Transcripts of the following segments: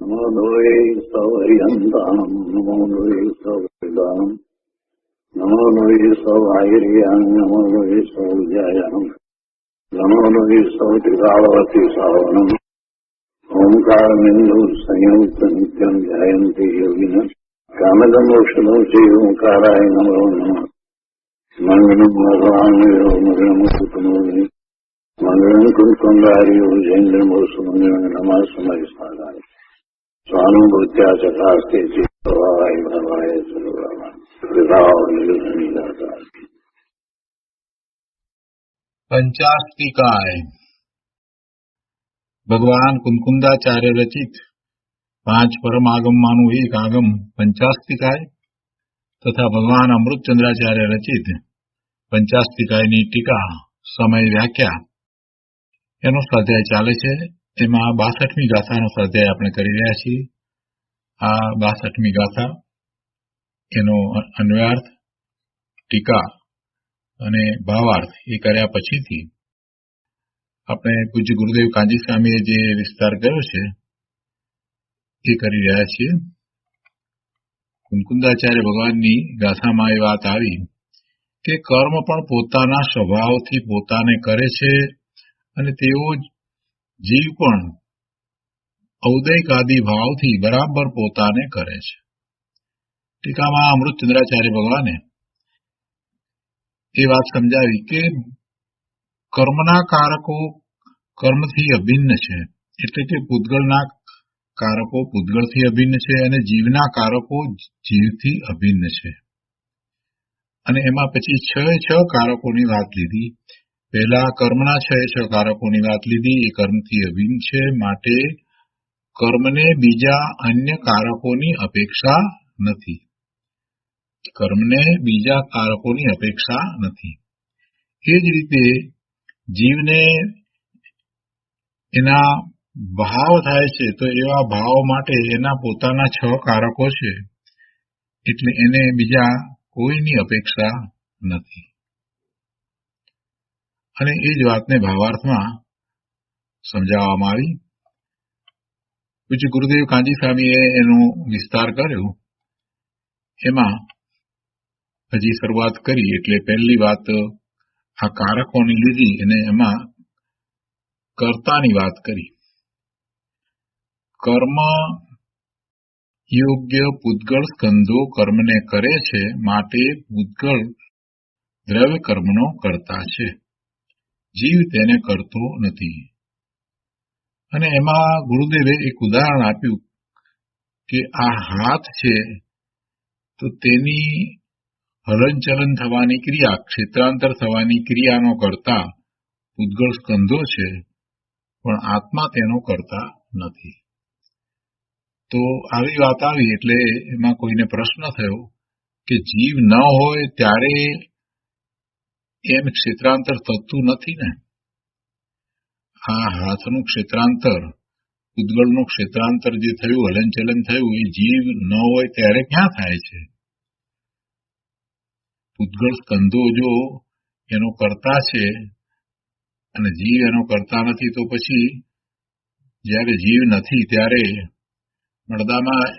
નમો લોહે સૌર્યંતાણમ નમો લોહે સૌદાનમ નમો લોહે સૌર્યાણ નમો લોહે સૌજાયાણમ નમો લોહે સૌત્રિકાળવતી સાવનમ ઓમકાર બિંદુ સંયુક્ત નિત્યમ ધ્યાયંતિ યોગિન કામદમોક્ષદો છે ઓંકારાય નમો નમઃ મંગલમ ભગવાન મંગલમ કુટુંબી મંગલમ કુંકુંગારીઓ જૈન્દ્રમો સુમંગલમ નમઃ સમય સાધાય સ્વાનુભૂત્યા ચકાસ્તે ચિત્તવાય ભવાય સર્વમાં વિભાવ નિર્ધની દાતા પંચાસ્તિકાય ભગવાન કુંકુંદાચાર્ય રચિત 5 પરમાગમમાંનું એક આગમ પંચાસ્તિકાય તથા ભગવાન અમૃતચંદ્રાચાર્ય રચિત પંચાસ્તિકાયની ટીકા સમય વ્યાખ્યા એનો સ્વાધ્યાય ચાલે છે. તેમાં 62મી ગાથાનો સ્વાધ્યાય આપણે કરી રહ્યા છીએ. આ 62મી ગાથા એનો અન્વયાર્થ, ટીકા અને ભાવાર્થ એ કર્યા પછીથી આપણે પૂજ્ય ગુરુદેવ કાંજી સ્વામીએ જે વિસ્તાર કર્યો છે એ કરી રહ્યા છીએ. કુંકુંદાચાર્ય ભગવાનની ગાથામાં એ વાત આવી કે કર્મ પણ પોતાના સ્વભાવથી પોતાને કરે છે અને તેઓ જીવ પણ ઔદૈકાદિ ભાવથી બરાબર પોતાને કરે છે. ટીકામાં અમૃતચંદ્રાચાર્ય ભગવાને એ વાત સમજાવી કે કર્મના કારકો કર્મથી અભિન્ન છે, એટલે કે પૂતગળના કારકો પૂતગળથી અભિન્ન છે અને જીવના કારકો જીવથી અભિન્ન છે. અને એમાં પછી 6 કારકોની વાત લીધી. પહેલા કર્મના 6 કારકોની વાત લીધી. એ કર્મથી અભિન્ન છે, માટે કર્મને બીજા અન્ય કારકોની અપેક્ષા નથી. કર્મને બીજા કારકોની અપેક્ષા નથી. એ જ રીતે જીવને એના ભાવ થાય છે તો એવા ભાવ માટે એના પોતાના 6 કારકો છે, એટલે એને બીજા કોઈની અપેક્ષા નથી. અને એ જ વાતને ભાવાર્થમાં સમજાવવામાં આવી. પૂજ્ય ગુરુદેવ કાંજી સ્વામીએ એનો વિસ્તાર કર્યો. એમાં હજી શરૂઆત કરી એટલે પહેલી વાત આ કારકોની લીધી અને એમાં કર્તાની વાત કરી. કર્મ યોગ્ય પૂતગળ સ્કંધો કર્મને કરે છે, માટે પૂતગળ દ્રવ્ય કર્મનો કર્તા છે, જીવ તેને કરતો નથી. અને એમાં ગુરુદેવે એક ઉદાહરણ આપ્યું કે આ હાથ છે તો તેની હલનચલન થવાની ક્રિયા, ક્ષેત્રાંતર થવાની ક્રિયાનો કરતા પૂતગળ સ્કંધો છે, પણ આત્મા તેનો કરતા નથી. તો આવી વાત આવી એટલે એમાં કોઈને પ્રશ્ન થયો કે જીવ ન હોય ત્યારે એમ ક્ષેત્રાંતર થતું નથી ને? આ હાથનું ક્ષેત્રાંતર, પૂતગળનું ક્ષેત્રાંતર જે થયું, હલનચલન થયું, એ જીવ ન હોય ત્યારે ક્યાં થાય છે? પૂતગળ સ્કંધો જો એનો કરતા છે અને જીવ એનો કરતા નથી, તો પછી જ્યારે જીવ નથી ત્યારે મળદામાં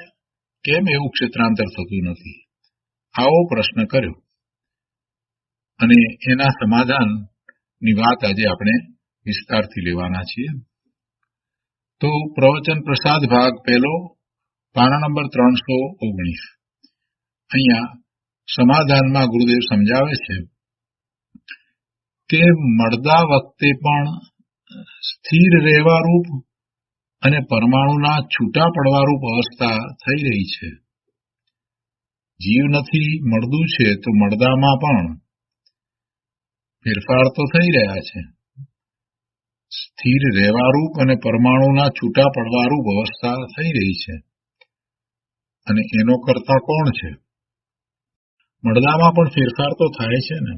કેમ એવું ક્ષેત્રાંતર થતું નથી? આવો પ્રશ્ન કર્યો અને એના સમાધાનની વાત આજે આપણે વિસ્તારથી લેવાના છીએ. તો પ્રવચન પ્રસાદ ભાગ 1, પાના નંબર 319. અહીંયા સમાધાનમાં ગુરુદેવ સમજાવે છે કે મળદા વખતે પણ સ્થિર રહેવારૂપ અને પરમાણુના છૂટા પડવારૂપ અવસ્થા થઈ રહી છે. જીવ નથી, મળદું છે, તો મળદામાં પણ ફેરફાર તો થઈ રહ્યા છે. સ્થિર રહેવારૂપ અને પરમાણુના છૂટા પડવારૂપ અવસ્થા થઈ રહી છે. અને એનો કરતા કોણ છે? મળદામાં પણ ફેરફાર તો થાય છે ને.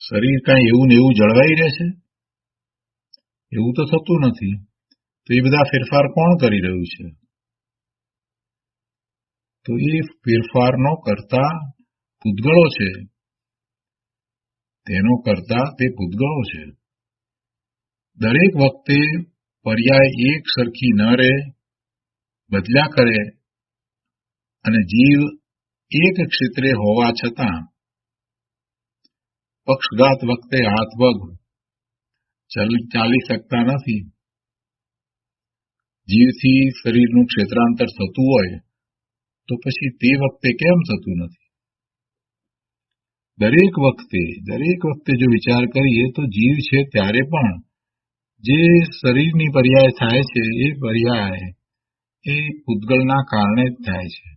શરીર કાંઈ એવું ને એવું જળવાઈ રહે છે? એવું તો થતું નથી. તો એ બધા ફેરફાર કોણ કરી રહ્યું છે? તો એ ફેરફારનો કરતા પૂતગળો છે. તેનો કરતા તે પૂતગળો છે. દરેક વખતે પર્યાય એક સરખી ન રહે બદલ્યા કરે અને જીવ એક ક્ષેત્રે હોવા છતાં પક્ષઘાત વખતે હાથપગ ચાલી શકતા નથી. જીવથી શરીરનું ક્ષેત્રાંતર થતું હોય તો પછી તે વખતે કેમ થતું નથી? દરેક વખતે જો વિચાર કરીએ તો જીવ છે ત્યારે પણ જે શરીરની પર્યાય થાય છે એ પર્યાય એ પૂતગલના કારણે જ થાય છે.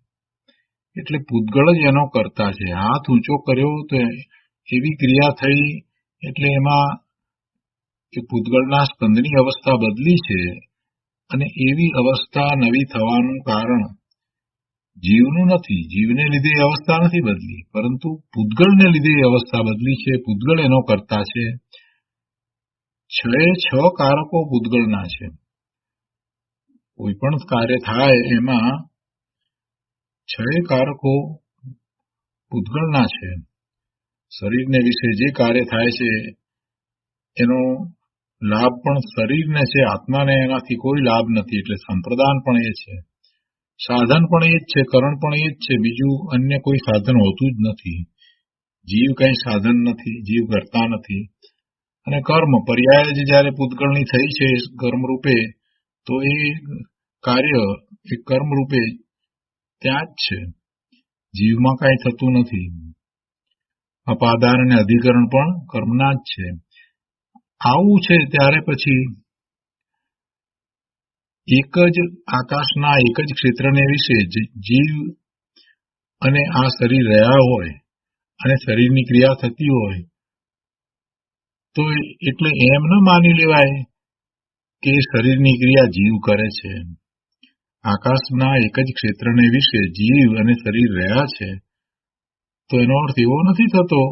એટલે પૂતગલ જ એનો કરતા છે. હાથ ઊંચો કર્યો તો એવી ક્રિયા થઈ એટલે એમાં એ પૂતગલના સ્કંદની અવસ્થા બદલી છે અને એવી અવસ્થા નવી થવાનું કારણ જીવનું નથી. જીવને લીધે એ અવસ્થા નથી બદલી, પરંતુ પૂતગલને લીધે એ અવસ્થા બદલી છે. પૂતગલ એનો કરતા છે. 6 કારકો પૂતગલના છે. કોઈ પણ કાર્ય થાય એમાં 6 કારકો પૂતગલના છે. શરીરને વિશે જે કાર્ય થાય છે એનો લાભ પણ શરીરને છે, આત્માને એનાથી કોઈ લાભ નથી. એટલે સંપ્રદાન પણ એ છે, સાધન પણ એ જ છે, કરણ પણ એ જ છે. બીજું અન્ય કોઈ સાધન હોતું જ નથી. જીવ કઈ સાધન નથી, જીવ કરતા નથી. અને કર્મ પર્યાય જ જયારે પૂતગલની થઈ છે કર્મ રૂપે, તો એ કાર્ય એ કર્મ રૂપે ત્યાં જ છે. જીવમાં કઈ થતું નથી. અપાદાન અને અધિકરણ પણ કર્મના જ છે. આવું છે ત્યારે પછી એક જ આકાશના એક જ ક્ષેત્રને વિશે જીવ અને આ શરીર રહ્યા હોય અને શરીરની ક્રિયા થતી હોય તો એટલે એમ ન માની લેવાય કે શરીરની ક્રિયા જીવ કરે છે. આકાશના એક જ ક્ષેત્રને વિશે જીવ અને શરીર રહ્યા છે તો એનો અર્થ એવો નથી થતો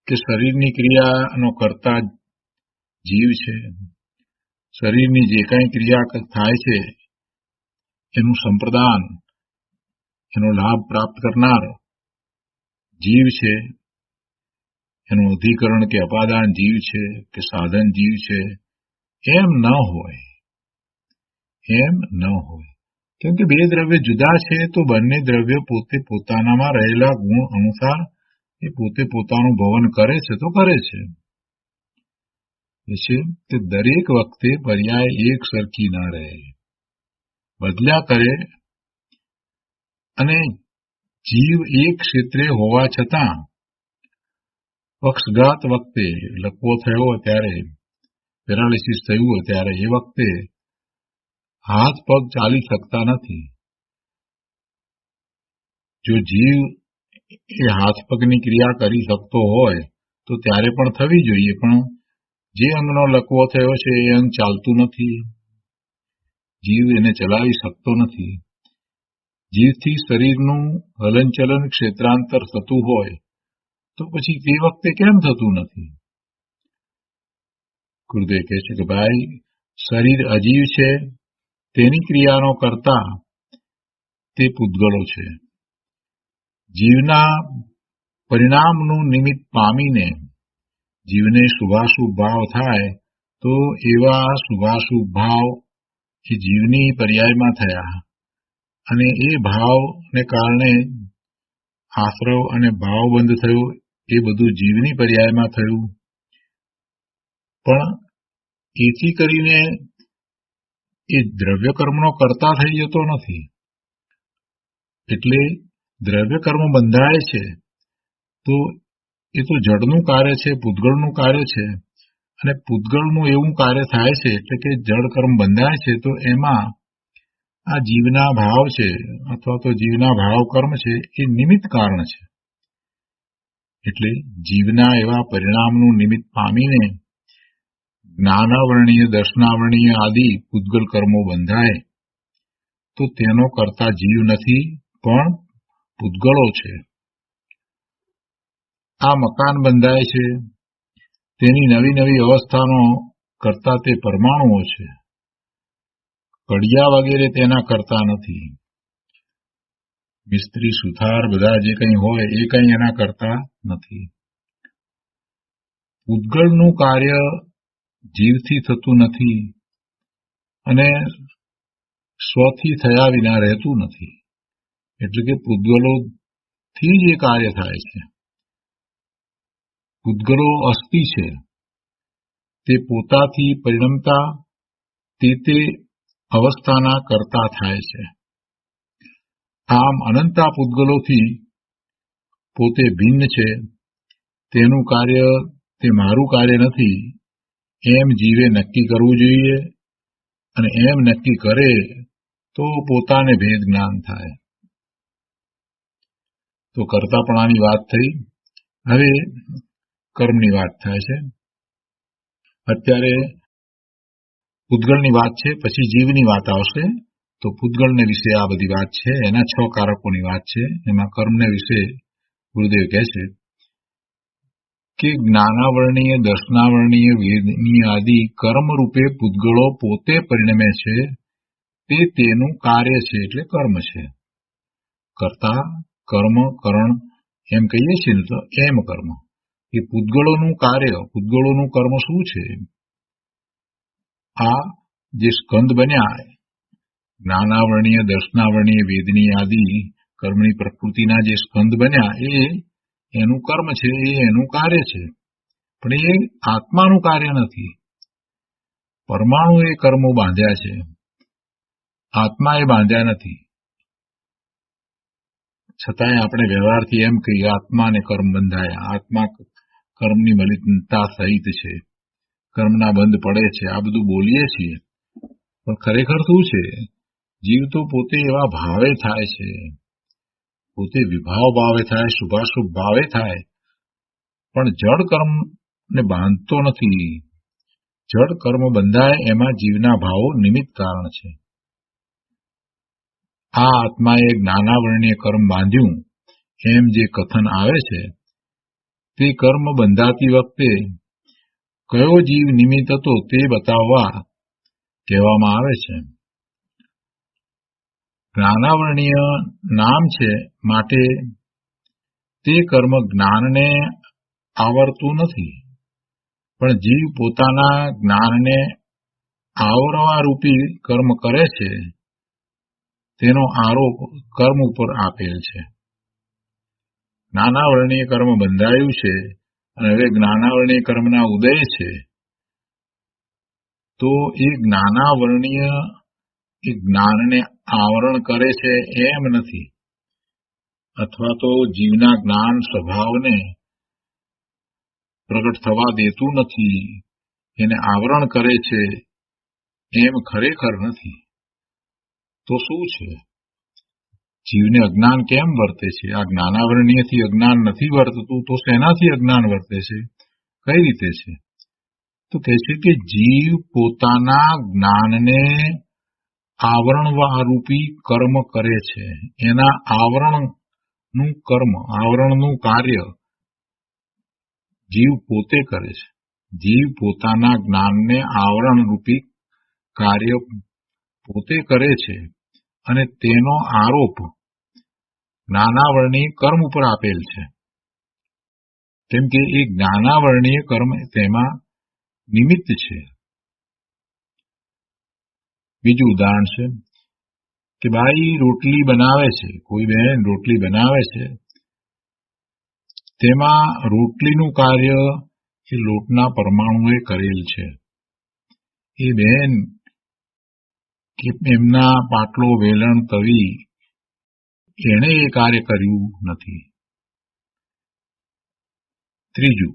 કે શરીરની ક્રિયાનો કરતા જીવ છે. શરીરની જે કાંઈ ક્રિયા થાય છે એનું સંપ્રદાન, એનો લાભ પ્રાપ્ત કરનાર જીવ છે, એનું અધિકરણ કે અપાદાન જીવ છે કે સાધન જીવ છે, એમ ન હોય. કેમ કે બે દ્રવ્ય જુદા છે તો બંને દ્રવ્ય પોતે પોતાનામાં રહેલા ગુણ અનુસાર એ પોતે પોતાનું ભવન કરે છે તો કરે છે. એ છે કે દરેક વખતે પર્યાય એક સરખી ન રહે, બદલ્યા કરે. અને જીવ એક ક્ષેત્રે હોવા છતાં પક્ષઘાત વખતે લકવો થયો હોય ત્યારે, પેરાલિસિસ થયું હોય ત્યારે એ વખતે હાથ પગ ચાલી શકતા નથી. જો જીવ એ હાથ પગની ક્રિયા કરી શકતો હોય તો ત્યારે પણ થવી જોઈએ, પણ જે અંગનો લકવો થયો છે એ અંગ ચાલતું નથી. જીવ એને ચલાવી શકતો નથી. જીવથી શરીરનું હલનચલન ક્ષેત્રાંતર થતું હોય તો પછી તે વખતે કેમ થતું નથી? ગુરુદેવ કહે છે કે ભાઈ, શરીર અજીવ છે, તેની ક્રિયાનો કરતા તે પૂતગલો છે. જીવના પરિણામનું નિમિત્ત પામીને જીવને શુભાશુભ ભાવ થાય તો એવા શુભાશુભ ભાવ એ જીવની પર્યાયમાં થયા અને એ ભાવને કારણે આશ્રવ અને ભાવ બંધ થયો. એ બધું જીવની પર્યાયમાં થયું, પણ એથી કરીને એ દ્રવ્ય કર્મનો કરતા થઈ જતો નથી. એટલે દ્રવ્ય કર્મ બંધાય છે તો એ તો જડનું કાર્ય છે, પૂતગળનું કાર્ય છે. અને પૂતગળનું એવું કાર્ય થાય છે એટલે કે જડ કર્મ બંધાય છે તો એમાં આ જીવના ભાવ છે અથવા તો જીવના ભાવ કર્મ છે એ નિમિત્ત કારણ છે. એટલે જીવના એવા પરિણામનું નિમિત્ત પામીને જ્ઞાનાવરણીય, દર્શનાવરણીય આદિ પૂતગલ કર્મો બંધાય તો તેનો કરતા જીવ નથી પણ પૂતગળો છે. આ મકાન બંધાય છે તેની નવી નવી અવસ્થાનો કરતા તે પરમાણુઓ છે. કડિયા વગેરે તેના કરતા નથી. મિસ્ત્રી, સુથાર બધા જે કંઈ હોય એ કંઈ એના કરતા નથી. પૂતગળનું કાર્ય જીવથી થતું નથી અને સ્વથી થયા વિના રહેતું નથી. એટલે કે પૂતગલોથી જ એ કાર્ય થાય છે. પૂતગલો અસ્થિ છે, તે પોતાથી પરિણમતા તે અવસ્થાના કરતા થાય છે. આમ અનંતા પૂતગલોથી પોતે ભિન્ન છે. તેનું કાર્ય તે મારું કાર્ય નથી એમ જીવે નક્કી કરવું જોઈએ, અને એમ નક્કી કરે તો પોતાને ભેદ જ્ઞાન થાય. તો કર્તાપણાની વાત થઈ. હવે કર્મની વાત થાય છે. અત્યારે પૂતગલની વાત છે, પછી જીવની વાત આવશે. તો પૂતગલને વિશે આ બધી વાત છે, એના 6 કારકોની વાત છે. એમાં કર્મને વિશે ગુરુદેવ કહે છે કે જ્ઞાનાવરણીય, દર્શનાવરણીય, વેદનીય આદિ કર્મ રૂપે પૂતગળો પોતે પરિણમે છે. તે તેનું કાર્ય છે, એટલે કર્મ છે. કર્તા, કર્મ, કરણ એમ કહીએ છીએ ને, તો એમ કર્મ એ પૂતગળોનું કાર્ય, પૂતગળોનું કર્મ શું છે? આ જે સ્કંદ બન્યા, જ્ઞાનાવરણીય, દર્શનાવરણીય, વેદનીય આદિ કર્મની પ્રકૃતિના જે સ્કંદ બન્યા એ એનું કર્મ છે, એ એનું કાર્ય છે. પણ એ આત્માનું કાર્ય નથી. પરમાણુ એ કર્મો બાંધ્યા છે, આત્મા એ બાંધ્યા નથી. છતાંય આપણે વ્યવહારથી એમ કહીએ આત્માને કર્મ બંધાયા, આત્મા કર્મની મલિનતા સહિત છે, કર્મના બંધ પડે છે, આ બધું બોલીએ છીએ. પણ ખરેખર શું છે? જીવ તો પોતે એવા ભાવે થાય છે, પોતે વિભાવ ભાવે થાય, શુભાશુભ ભાવે થાય, પણ જડ કર્મને બાંધતો નથી. જડ કર્મ બંધાય એમાં જીવના ભાવો નિમિત્ત કારણ છે. આ આત્માએ જ્ઞાનાવરણીય કર્મ બાંધ્યું એમ જે કથન આવે છે, તે કર્મ બંધાતી વખતે કયો જીવ નિમિત્ત હતો તે બતાવવા કહેવામાં આવે છે. જ્ઞાનાવરણીય નામ છે, માટે તે કર્મ જ્ઞાનને આવરતું નથી, પણ જીવ પોતાના જ્ઞાનને આવરવા રૂપી કર્મ કરે છે. તેનો આરોપ કર્મ ઉપર આપેલ છે. જ્ઞાનાવરણીય કર્મ બંધાયું છે અને હવે જ્ઞાનાવરણીય કર્મના ઉદય છે. તો એ જ્ઞાનાવરણીય એ જ્ઞાનને આવરણ કરે છે એમ નથી, અથવા તો જીવના જ્ઞાન સ્વભાવને પ્રગટ થવા દેતું નથી, એને આવરણ કરે છે એમ ખરેખર નથી. તો શું છે? જીવને અજ્ઞાન કેમ વર્તે છે? આ જ્ઞાનાવરણીયથી અજ્ઞાન નથી વર્તતું, તો શેનાથી અજ્ઞાન વર્તે છે? કઈ રીતે છે? તો કહે છે કે જીવ પોતાના જ્ઞાનને આવરણવારૂપી કર્મ કરે છે. એના આવરણનું કર્મ, આવરણનું કાર્ય જીવ પોતે કરે છે. જીવ પોતાના જ્ઞાનને આવરણરૂપી કાર્ય પોતે કરે છે, અને તેનો આરોપ જ્ઞાનાવરણીય કર્મ ઉપર આપેલ છે. કેમ કે એ જ્ઞાનાવરણીય કર્મ તેમાં નિમિત્ત છે. બીજું ઉદાહરણ છે કે બાઈ રોટલી બનાવે છે, કોઈ બહેન રોટલી બનાવે છે, તેમાં રોટલીનું કાર્ય એ લોટના પરમાણુએ કરેલ છે. એ બહેન કે એમના પાટલો, વેલણ, તવી એણે એ કાર્ય કર્યું નથી. ત્રીજું,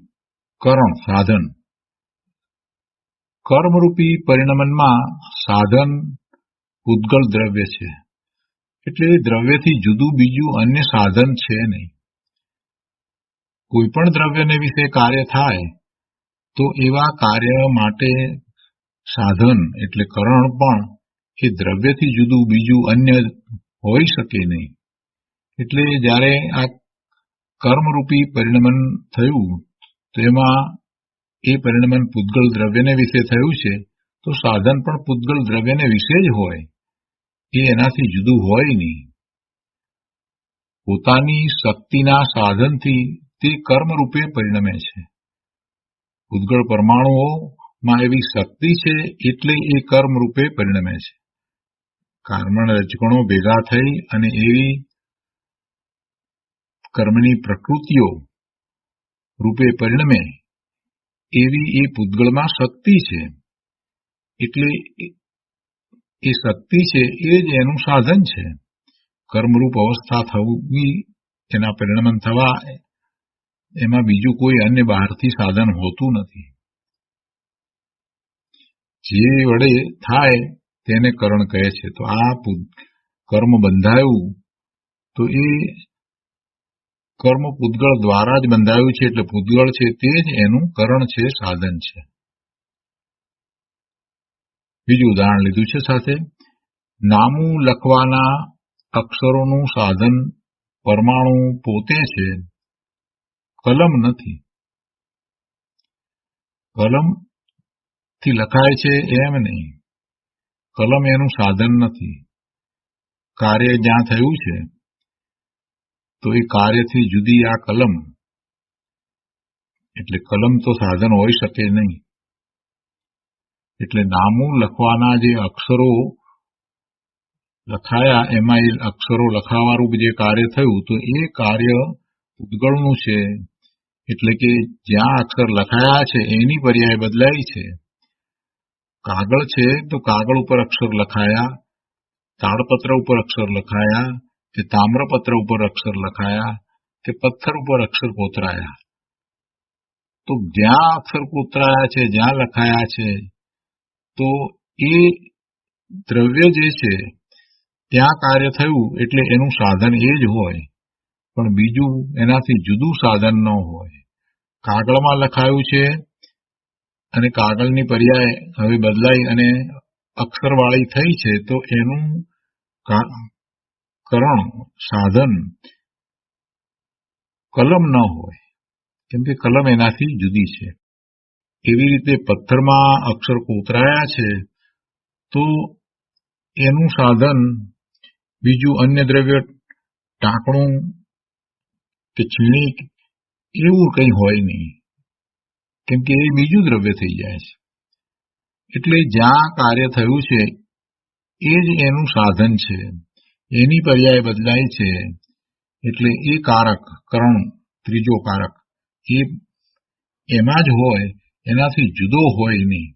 કરણ, સાધન. કર્મરૂપી પરિણમનમાં સાધન પૂતગલ દ્રવ્ય છે. એટલે એ દ્રવ્યથી જુદું બીજું અન્ય સાધન છે નહીં. કોઈ પણ દ્રવ્યને વિશે કાર્ય થાય તો એવા કાર્ય માટે સાધન એટલે કરણ પણ એ દ્રવ્યથી જુદું બીજું અન્ય હોઈ શકે નહીં. એટલે જ્યારે આ કર્મરૂપી પરિણમન થયું તો એમાં એ પરિણમન પૂતગલ દ્રવ્યને વિશે થયું છે, તો સાધન પણ પૂતગલ દ્રવ્યને વિશે જ હોય, એ એનાથી જુદું હોય નહીં. પોતાની શક્તિના સાધનથી તે કર્મરૂપે પરિણમે છે. પૂતગળ પરમાણુઓમાં એવી શક્તિ છે એટલે એ કર્મરૂપે પરિણમે છે. કર્મણ રજગણો ભેગા થઈ અને એવી કર્મની પ્રકૃતિઓ રૂપે પરિણમે એવી એ પૂતગળમાં શક્તિ છે. એટલે એ શક્તિ છે એ જ એનું સાધન છે. કર્મરૂપ અવસ્થા થવી, એના પરિણમન થવા, એમાં બીજું કોઈ અન્ય બહારથી સાધન હોતું નથી. જે વડે થાય તેને કરણ કહે છે. તો આ કર્મ બંધાયું તો એ કર્મ પૂતગળ દ્વારા જ બંધાયું છે. એટલે પૂતગળ છે તે જ એનું કરણ છે, સાધન છે. બીજું ઉદાહરણ લીધું છે સાથે. નામું લખવાના અક્ષરોનું સાધન પરમાણુ પોતે છે, કલમ નથી. કલમથી લખાય છે એમ નહીં. કલમ એનું સાધન નથી. કાર્ય જ્યાં થયું છે તો એ કાર્યથી જુદી આ કલમ, એટલે કલમ તો સાધન હોઈ શકે નહીં. એટલે નામું લખવાના જે અક્ષરો લખાયા, એમાં એ અક્ષરો લખાવાળું જે કાર્ય થયું તો એ કાર્ય પૂતગળનું છે. એટલે કે જ્યાં અક્ષર લખાયા છે એની પર્યાય બદલાઈ છે. કાગળ છે તો કાગળ ઉપર અક્ષર લખાયા, તાડપત્ર ઉપર અક્ષર લખાયા, કે તામ્રપત્ર ઉપર અક્ષર લખાયા, કે પથ્થર ઉપર અક્ષર કોતરાયા. તો જ્યાં અક્ષર કોતરાયા છે, જ્યાં લખાયા છે, તો એ દ્રવ્ય જે છે ત્યાં કાર્ય થયું એટલે એનું સાધન એ જ હોય, પણ બીજું એનાથી જુદું સાધન ન હોય. કાગળમાં લખાયું છે અને કાગળની પર્યાય હવે બદલાઈ અને અક્ષરવાળી થઈ છે, તો એનું કરણ, સાધન કલમ ન હોય, કેમ કે કલમ એનાથી જુદી છે. એવી રીતે પથ્થરમાં અક્ષર કોતરાયા છે તો એનું સાધન બીજું અન્ય દ્રવ્ય, ટાંકણું કે છીણી એવું કંઈ હોય નહીં, કેમ કે એ બીજું દ્રવ્ય થઈ જાય છે. એટલે જ્યાં કાર્ય થયું છે એ જ એનું સાધન છે, એની પર્યાય બદલાય છે. એટલે એ કારક, કરણ, ત્રીજો કારક એ એમાં જ હોય, એનાથી જુદો હોય નહીં.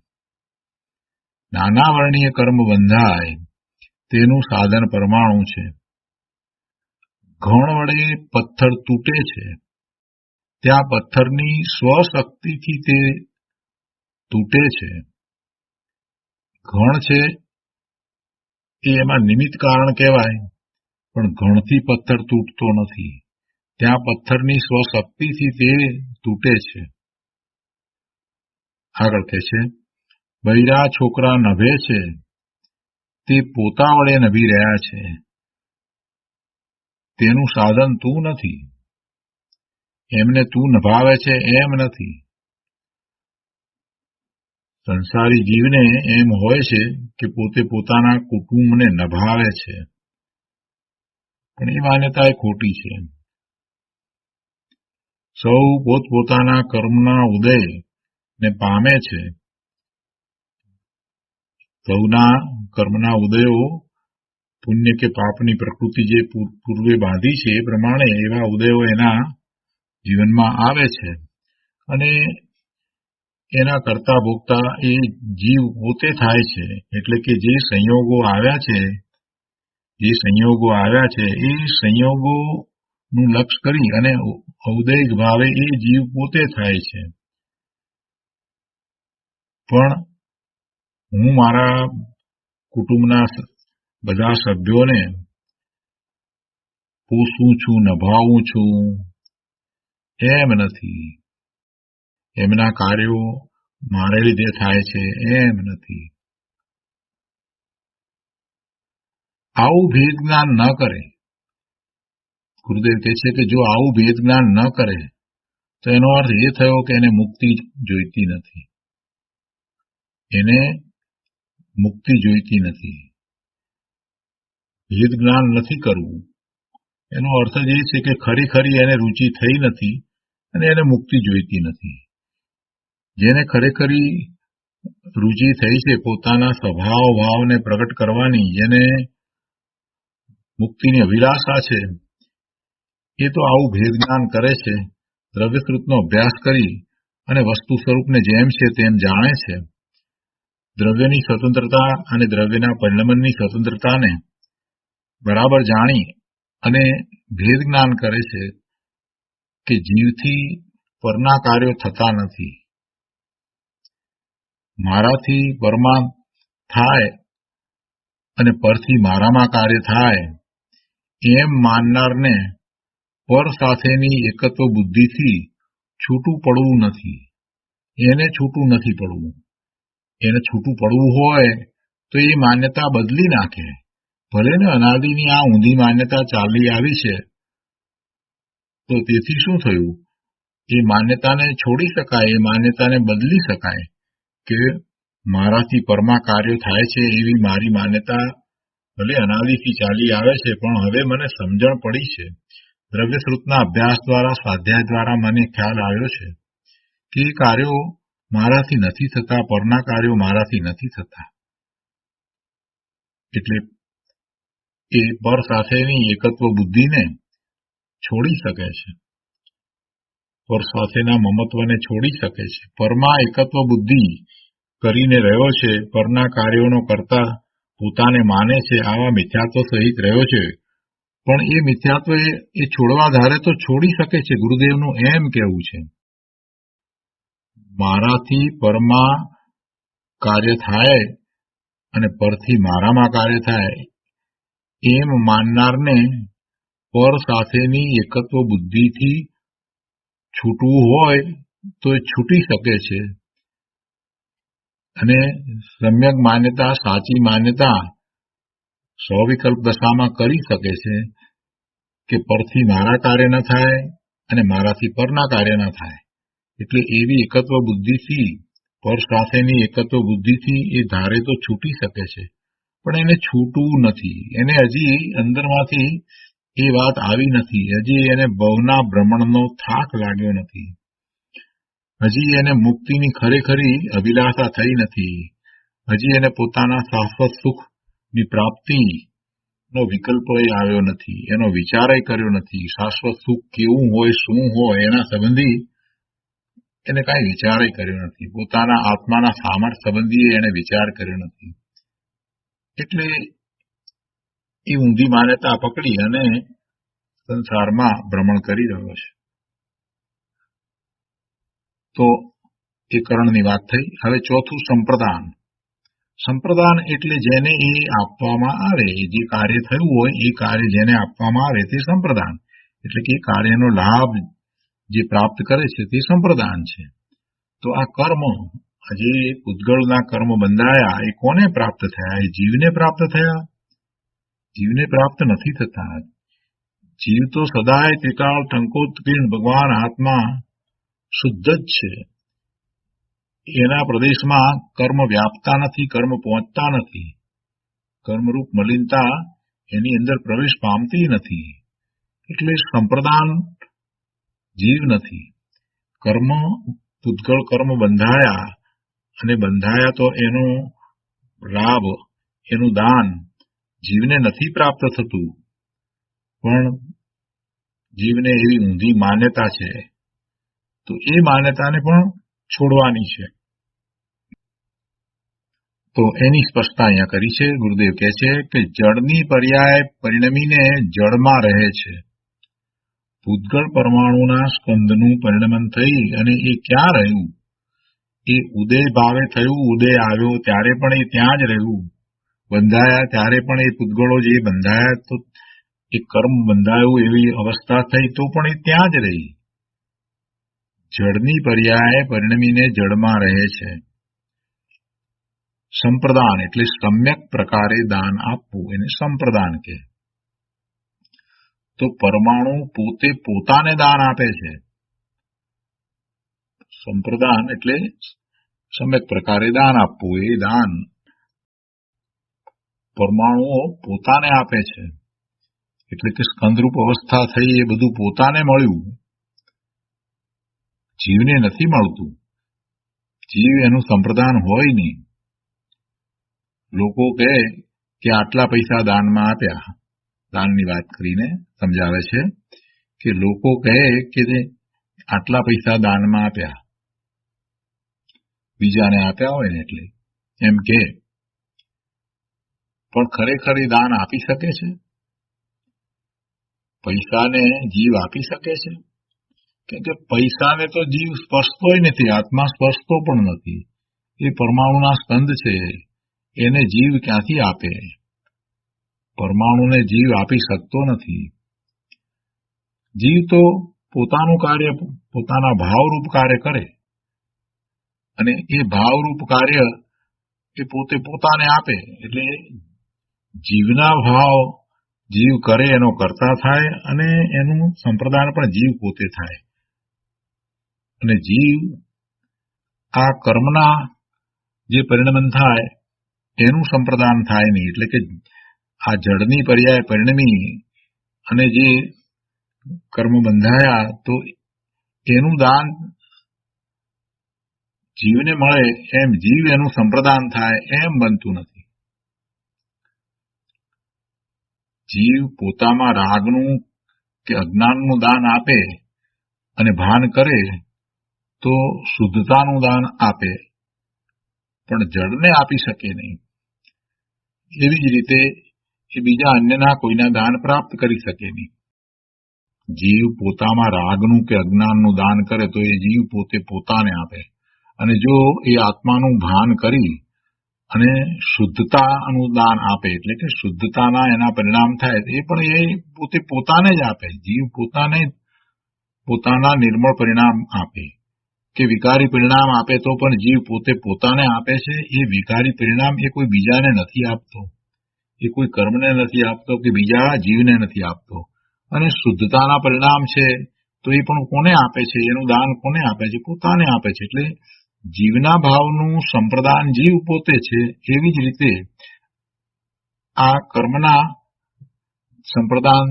નાના વર્ણીય કર્મ બંધાય તેનું સાધન પરમાણુ છે. ઘણ વડે પથ્થર તૂટે છે, ત્યાં પથ્થરની સ્વશક્તિથી તે તૂટે છે. ઘણ છે એ એમાં નિમિત્ત કારણ કહેવાય, પણ ઘણથી પથ્થર તૂટતો નથી. ત્યાં પથ્થરની સ્વશક્તિથી તે તૂટે છે. આગળ કહે છે, બૈરા છોકરા નભે છે તે પોતા વડે નભી રહ્યા છે, તેનું સાધન તું નથી. એમને તું નભાવે છે એમ નથી. સંસારી જીવને એમ હોય છે કે પોતે પોતાના કુટુંબને નભાવે છે, પણ એ માન્યતા એ ખોટી છે. સૌ પોતપોતાના કર્મના ઉદય ને પામે છે. સૌના કર્મના ઉદયો, પુણ્ય કે પાપની પ્રકૃતિ જે પૂર્વે બાંધી છે એ પ્રમાણે એવા ઉદયો એના જીવનમાં આવે છે, અને એના કરતા ભોગતા એ જીવ પોતે થાય છે. એટલે કે જે સંયોગો આવ્યા છે એ સંયોગોનું લક્ષ કરી અને ઔદૈહિક ભાવે એ જીવ પોતે થાય છે. પણ હું મારા કુટુંબના બધા સભ્યોને પોષું છું, નભાવું છું એમ નથી. એમના કાર્યો મારે લીધે થાય છે એમ નથી. આવું ભેદ જ્ઞાન ન કરે, ગુરુદેવ કહે છે કે જો આવું ભેદ જ્ઞાન ન કરે તો એનો અર્થ એ થયો કે એને મુક્તિ જોઈતી નથી. એને મુક્તિ જોઈતી નથી. ભેદ જ્ઞાન નથી કરવું એનો અર્થ જ એ છે કે ખરી એને રુચિ થઈ નથી અને એને મુક્તિ જોઈતી નથી. જેને ખરેખરી રુચિ થઈ છે પોતાના સ્વભાવ ભાવને પ્રગટ કરવાની, જેને મુક્તિની અભિલાષા છે, એ તો આવું ભેદ જ્ઞાન કરે છે, દ્રવ્યશ્રુતનો અભ્યાસ કરી અને વસ્તુ સ્વરૂપને જેમ છે તેમ જાણે છે. દ્રવ્યની સ્વતંત્રતા અને દ્રવ્યના પરિણમનની સ્વતંત્રતાને બરાબર જાણી અને ભેદ જ્ઞાન કરે છે કે જીવથી પરના કાર્યો થતા નથી. મારાથી પરમાં થાય અને પરથી મારામાં કાર્ય થાય એમ માનનારને પર સાથેની એકત્વ બુદ્ધિથી છૂટું પડવું નથી. એને છૂટું નથી પડવું. એને છૂટું પડવું હોય તો એ માન્યતા બદલી નાખે. ભલે ને અનાદિની આ ઊંધી માન્યતા ચાલી આવી છે, તો તેથી શું થયું? એ માન્યતાને છોડી શકાય, એ માન્યતાને બદલી શકાય કે મારાથી પરમાં કાર્યો થાય છે એવી મારી માન્યતા ભલે અનાદિથી ચાલી આવે છે, પણ હવે મને સમજણ પડી છે. દ્રવ્યશ્રુતના અભ્યાસ દ્વારા, સ્વાધ્યાય દ્વારા મને ખ્યાલ આવ્યો છે કે એ કાર્યો મારાથી નથી થતા, પરના કાર્યો મારાથી નથી થતા. એટલે એ પર સાથેની એકત્વ બુદ્ધિને છોડી શકે છે, પર સાથેના મમત્વને છોડી શકે છે. પરમાં એકત્વ બુદ્ધિ કરીને રહ્યો છે, પરના કાર્યોનો કરતા પોતાને માને છે, આવા મિથ્યાત્વ સહિત રહ્યો છે. પણ એ મિથ્યાત્વ એ છોડવા ધારે તો છોડી શકે છે. ગુરુદેવનું એમ કહેવું છે, મારાથી પરમાં કાર્ય થાય અને પરથી મારામાં કાર્ય થાય એમ માનનારને પર સાથેની એકત્વ બુદ્ધિથી છૂટવું હોય તો એ છૂટી શકે છે. અને સમ્યક માન્યતા, સાચી માન્યતા સ્વવિકલ્પ દશામાં કરી શકે છે કે પરથી મારા કાર્ય ન થાય અને મારાથી પરના કાર્ય ન થાય. એટલે એવી એકત્વ બુદ્ધિથી, પર સાથેની એકત્વ બુદ્ધિથી એ ધારે તો છૂટી શકે છે, પણ એને છૂટવું નથી. એને હજી અંદરમાંથી એ વાત આવી નથી. હજી એને ભવના ભ્રમણનો થાક લાગ્યો નથી. હજી એને મુક્તિની ખરેખરી અભિલાષા થઈ નથી. હજી એને પોતાના શાશ્વત સુખની પ્રાપ્તિનો વિકલ્પ આવ્યો નથી. એનો વિચાર કર્યો નથી. શાશ્વત સુખ કેવું હોય, શું હોય, એના સંબંધી એને કાંઈ વિચાર કર્યો નથી. પોતાના આત્માના સામર્થ્ય સંબંધી એને વિચાર કર્યો નથી. એટલે એ ઊંધી માન્યતા પકડી અને સંસારમાં ભ્રમણ કરી રહ્યો છે. તો એ કરણની વાત થઈ. હવે ચોથું સંપ્રદાન. સંપ્રદાન એટલે જેને એ આપવામાં આવે, જે કાર્ય થયું હોય એ કાર્ય જેને આપવામાં આવે તે સંપ્રદાન. એટલે કે એ કાર્યનો લાભ જે પ્રાપ્ત કરે છે તે સંપ્રદાન છે. તો આ કર્મ, જે પૂતગળના કર્મ બંધાયા, એ કોને પ્રાપ્ત થયા? એ જીવને પ્રાપ્ત થયા? જીવને પ્રાપ્ત નથી થતા. જીવ તો સદાય ત્રિકાળ ટંકોત્કીર્ણ ભગવાન આત્મા શુદ્ધ જ છે. એના પ્રદેશમાં કર્મ વ્યાપતા નથી, કર્મ પહોંચતા નથી. કર્મરૂપ મલિનતા એની અંદર પ્રવેશ પામતી નથી. એટલે સંપ્રદાન જીવ નથી. કર્મ, પૂતગળ કર્મ બંધાયા, અને બંધાયા તો એનો લાભ, એનું દાન જીવને નથી પ્રાપ્ત થતું. પણ જીવને એવી ઊંધી માન્યતા છે, તો એ માન્યતાને પણ છોડવાની છે. તો એની સ્પષ્ટતા અહીંયા કરી છે. ગુરુદેવ કહે છે કે જળની પર્યાય પરિણમીને જળમાં રહે છે. પૂતગળ પરમાણુના સ્કંદનું પરિણમન થઈ અને એ ક્યાં રહ્યું? એ ઉદય ભાવે થયું. ઉદય આવ્યો ત્યારે પણ એ ત્યાં જ રહ્યું. બંધાયા ત્યારે પણ એ પૂતગળો જે બંધાયા, તો એ કર્મ બંધાયું એવી અવસ્થા થઈ તો પણ એ ત્યાં જ રહી. જળની પર્યાય પરિણમીને જળમાં રહે છે. સંપ્રદાન એટલે સમ્યક પ્રકારે દાન આપવું, એને સંપ્રદાન કહે. તો પરમાણુ પોતે પોતાને દાન આપે છે. સંપ્રદાન એટલે સમ્યક પ્રકારે દાન આપવું. એ દાન પરમાણુઓ પોતાને આપે છે. એટલે કે સ્કંદરૂપ અવસ્થા થઈ, એ બધું પોતાને મળ્યું, જીવને નથી મળતું. જીવ એનું સંપ્રદાન હોય નહીં. લોકો કહે કે આટલા પૈસા દાનમાં આપ્યા, દાનની વાત કરીને સમજાવે છે કે લોકો કહે કે આટલા પૈસા દાનમાં આપ્યા, બીજાને આપ્યા હોય ને એટલે એમ કે, પણ ખરેખર એ દાન આપી શકે છે? પૈસાને જીવ આપી શકે છે? કેમ કે પૈસાને તો જીવ સ્પર્શતોય નથી, આત્મા સ્પર્શતો પણ નથી. એ પરમાણુના સ્કંદ છે, એને જીવ ક્યાંથી આપે? પરમાણુને જીવ આપી શકતો નથી. જીવ તો પોતાનું કાર્ય પોતાના ભાવરૂપ કાર્ય કરે, અને એ ભાવરૂપ કાર્ય એ પોતે પોતાને આપે. એટલે જીવના ભાવ જીવ કરે એનો કરતા થાય, અને એનું સંપ્રદાન પણ જીવ પોતે થાય. અને જીવ આ કર્મના જે પરિણમન થાય એનું સંપ્રદાન થાય નહીં. એટલે કે આ જડની પર્યાય પરિણમી અને જે કર્મ બંધાયા, તો એનું દાન જીવને મળે એમ જીવ એનું સંપ્રદાન થાય એમ બનતું નથી. જીવ પોતામાં રાગનું કે અજ્ઞાનનું દાન આપે અને ભાન કરે તો શુદ્ધતાનું દાન આપે, પણ જડને આપી શકે નહીં. એવી જ રીતે એ બીજા અન્યના કોઈના દાન પ્રાપ્ત કરી શકે નહીં. જીવ પોતામાં રાગનું કે અજ્ઞાનનું દાન કરે તો એ જીવ પોતે પોતાને આપે, અને જો એ આત્માનું ભાન કરી અને શુદ્ધતાનું દાન આપે, એટલે કે શુદ્ધતાના એના પરિણામ થાય, એ પણ એ પોતે પોતાને જ આપે. જીવ પોતાને પોતાના નિર્મળ પરિણામ આપે કે વિકારી પરિણામ આપે તો પણ જીવ પોતે પોતાને આપે છે. એ વિકારી પરિણામ એ કોઈ બીજાને નથી આપતો, એ કોઈ કર્મને નથી આપતો કે બીજા જીવને નથી આપતો. અને શુદ્ધતાના પરિણામ છે તો એ પણ કોને આપે છે? એનું દાન કોને આપે છે? પોતાને આપે છે. એટલે જીવના ભાવનું સંપ્રદાન જીવ પોતે છે. એવી જ રીતે આ કર્મના સંપ્રદાન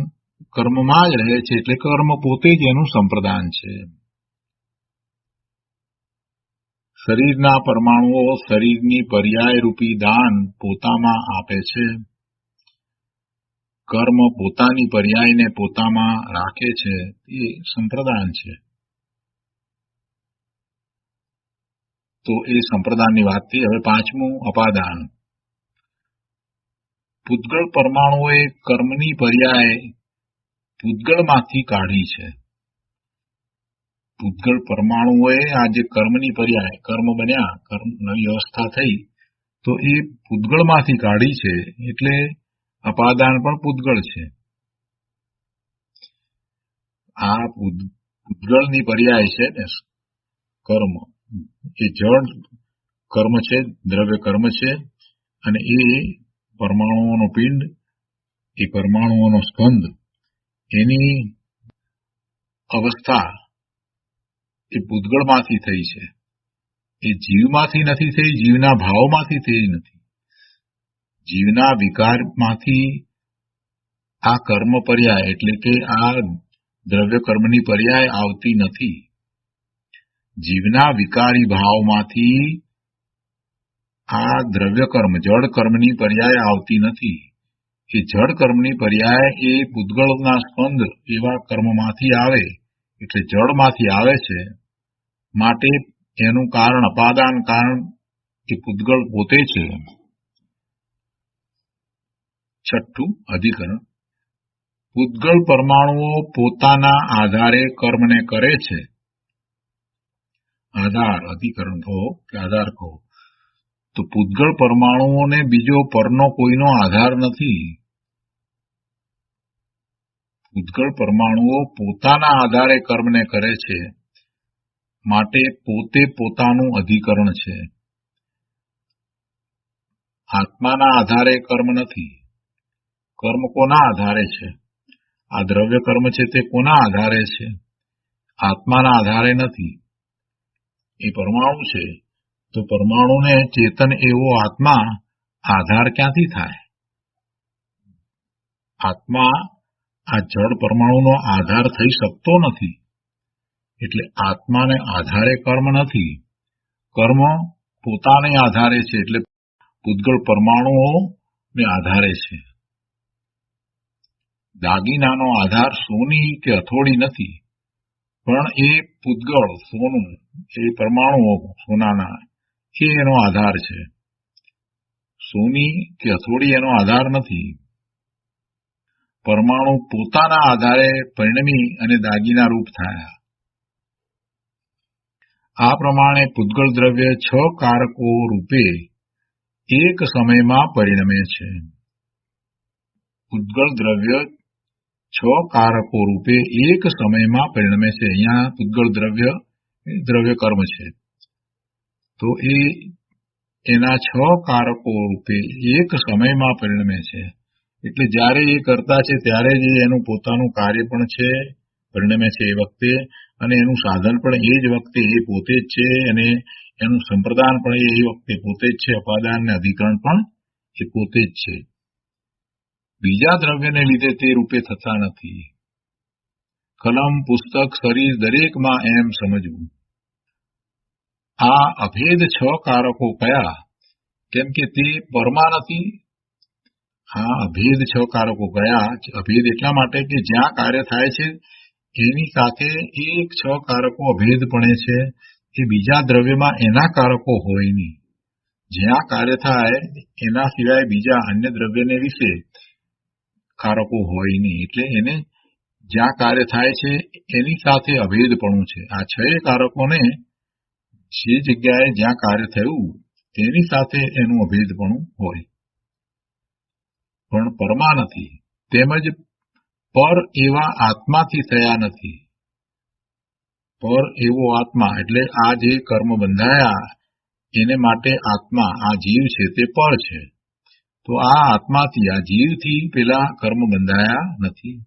કર્મમાં જ રહે છે, એટલે કર્મ પોતે જ એનું સંપ્રદાન છે. શરીરના પરમાણુઓ શરીરની પર્યાય રૂપી દાન પોતામાં આપે છે. કર્મ પોતાની પર્યાયને પોતામાં રાખે છે, એ સંપ્રદાન છે. તો એ સંપ્રદાનની વાત થઈ. હવે પાંચમું અપાદાન. પૂતગળ પરમાણુઓએ કર્મની પર્યાય પૂતગળમાંથી કાઢી છે. પૂતગળ પરમાણુઓએ આ જે કર્મની પર્યાય કર્મ બન્યા, કર્મ નવી અવસ્થા થઈ, તો એ પૂતગળમાંથી કાઢી છે. એટલે અપાદાન પણ પૂતગળ છે. આ પૂતગળની પર્યાય છે ને કર્મ, એ જળ કર્મ છે, દ્રવ્ય કર્મ છે, અને એ પરમાણુઓનો પિંડ, એ પરમાણુઓનો સ્કંદ, એની અવસ્થા એ પૂતગળમાંથી થઈ છે. એ જીવમાંથી નથી થઈ, જીવના ભાવમાંથી થઈ નથી. જીવના વિકારમાંથી આ કર્મ પર્યાય એટલે કે આ દ્રવ્ય કર્મની પર્યાય આવતી નથી. જીવના વિકારી ભાવમાંથી આ દ્રવ્ય કર્મ જળ કર્મની પર્યાય આવતી નથી. એ જળ કર્મની પર્યાય એ પૂતગળના સ્કંદ એવા કર્મમાંથી આવે, એટલે જળમાંથી આવે છે. માટે એનું કારણ અપાદાન કારણ એ પૂતગળ પોતે છે. છઠ્ઠું અધિકરણ. પૂતગળ પરમાણુઓ પોતાના આધારે કર્મને કરે છે. આધાર અધિકરણ કહો કે આધાર કહો, તો પૂતગળ પરમાણુઓને બીજો પરનો કોઈનો આધાર નથી. પૂતગળ પરમાણુઓ પોતાના આધારે કર્મને કરે છે, માટે પોતે પોતાનું અધિકરણ છે. આત્માના આધારે કર્મ નથી. કર્મ કોના આધારે છે? આ દ્રવ્ય કર્મ છે તે કોના આધારે છે? આત્માના આધારે નથી. એ પરમાણુ છે, તો પરમાણુને ચેતન એવો આત્મા આધાર ક્યાંથી થાય? આત્મા આ જળ પરમાણુનો આધાર થઈ શકતો નથી. એટલે આત્માને આધારે કર્મ નથી. કર્મ પોતાને આધારે છે, એટલે પૂતગળ પરમાણુઓને આધારે છે. દાગીનાનો આધાર સોની કે હથોડી નથી, પણ એ પૂતગળ સોનું, એ પરમાણુઓ સોનાના, એ એનો આધાર છે. સોની કે હથોડી એનો આધાર નથી. પરમાણુ પોતાના આધારે પરિણમી અને દાગીના રૂપ થયા. આ પ્રમાણે પૂતગળ દ્રવ્ય 6 કારકો રૂપે એક સમયમાં પરિણમે છે. પૂતગળ દ્રવ્ય 6 કારકો રૂપે એક સમયમાં પરિણમે છે. અહીંયા પૂતગળ દ્રવ્ય દ્રવ્ય કર્મ છે, તો એના 6 કારકો રૂપે એક સમયમાં પરિણમે છે. એટલે જ્યારે એ કરતા છે ત્યારે જ એનું પોતાનું કાર્ય પણ છે, પરિણમે છે એ વખતે, અને એનું સાધન પણ એ જ વખતે એ પોતે જ છે, અને એનું સંપ્રદાન પણ એ વખતે પોતે જ છે, અપાદાન અને અધિકરણ પણ એ પોતે જ છે. બીજા દ્રવ્યને લીધે તે રૂપે થતા નથી. કલમ, પુસ્તક, શરીર દરેકમાં એમ સમજવું. આ અભેદ 6 કારકો કયા? કેમ કે તે પરમાં નથી. આ અભેદ 6 કારકો કયા? અભેદ એટલા માટે કે જ્યાં કાર્ય થાય છે એની સાથે એક 6 કારકો અભેદપણે છે. એ બીજા દ્રવ્યમાં એના કારકો હોય નહીં. જ્યાં કાર્ય થાય એના સિવાય બીજા અન્ય દ્રવ્યને વિશે કારકો હોય નહીં. એટલે એને જ્યાં કાર્ય થાય છે એની સાથે અભેદપણું છે. આ 6 કારકોને જે જગ્યાએ જ્યાં કાર્ય થયું તેની સાથે એનું અભેદપણું હોય, પણ પરમાં નથી. તેમજ પર એવા આત્માથી થયા નથી. પર એવો આત્મા એટલે આ જે કર્મ બંધાયા એને માટે આત્મા, આ જીવ છે તે પર છે. તો આ આત્માથી, આ જીવથી પેલા કર્મ બંધાયા નથી.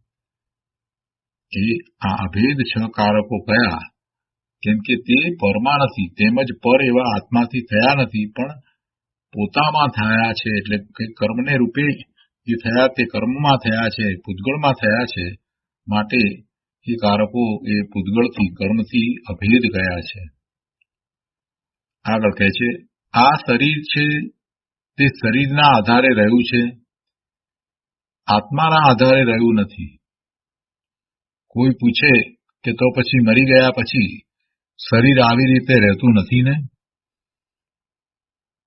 એ આ અભેદ 6 કારકો કયા? કેમ કે તે પરમાં નથી, તેમજ પર એવા આત્માથી થયા નથી, પણ પોતામાં થયા છે. એટલે કે કર્મને રૂપે જે થયા તે કર્મમાં થયા છે, પૂતગળમાં થયા છે. માટે એ કારકો એ પૂતગળથી, કર્મથી અભેદ ગયા છે. આગળ કહે છે, આ શરીર છે તે શરીરના આધારે રહ્યું છે, આત્માના આધારે રહ્યું નથી. કોઈ પૂછે કે તો પછી મરી ગયા પછી શરીર આવી રીતે રહેતું નથી ને?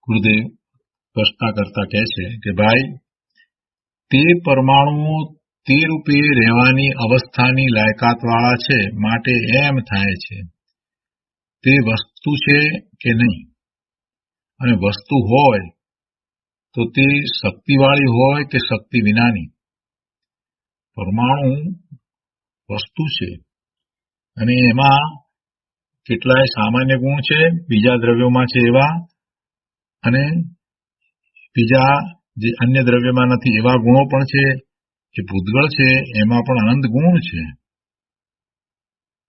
ગુરુદેવ સ્પષ્ટતા કરતા કહે છે કે ભાઈ, તે પરમાણુઓ તે રૂપે રહેવાની અવસ્થાની લાયકાતવાળા છે, માટે એમ થાય છે તે વસ્તુ છે કે નહીં. અને વસ્તુ હોય તો તે શક્તિવાળી હોય કે શક્તિ વિનાની. પરમાણુ વસ્તુ છે અને એમાં કેટલાય સામાન્ય ગુણ છે, બીજા દ્રવ્યોમાં છે એવા, અને બીજા જે અન્ય દ્રવ્યમાં નથી એવા ગુણો પણ છે. જે પૂતગળ છે એમાં પણ અનંત ગુણ છે.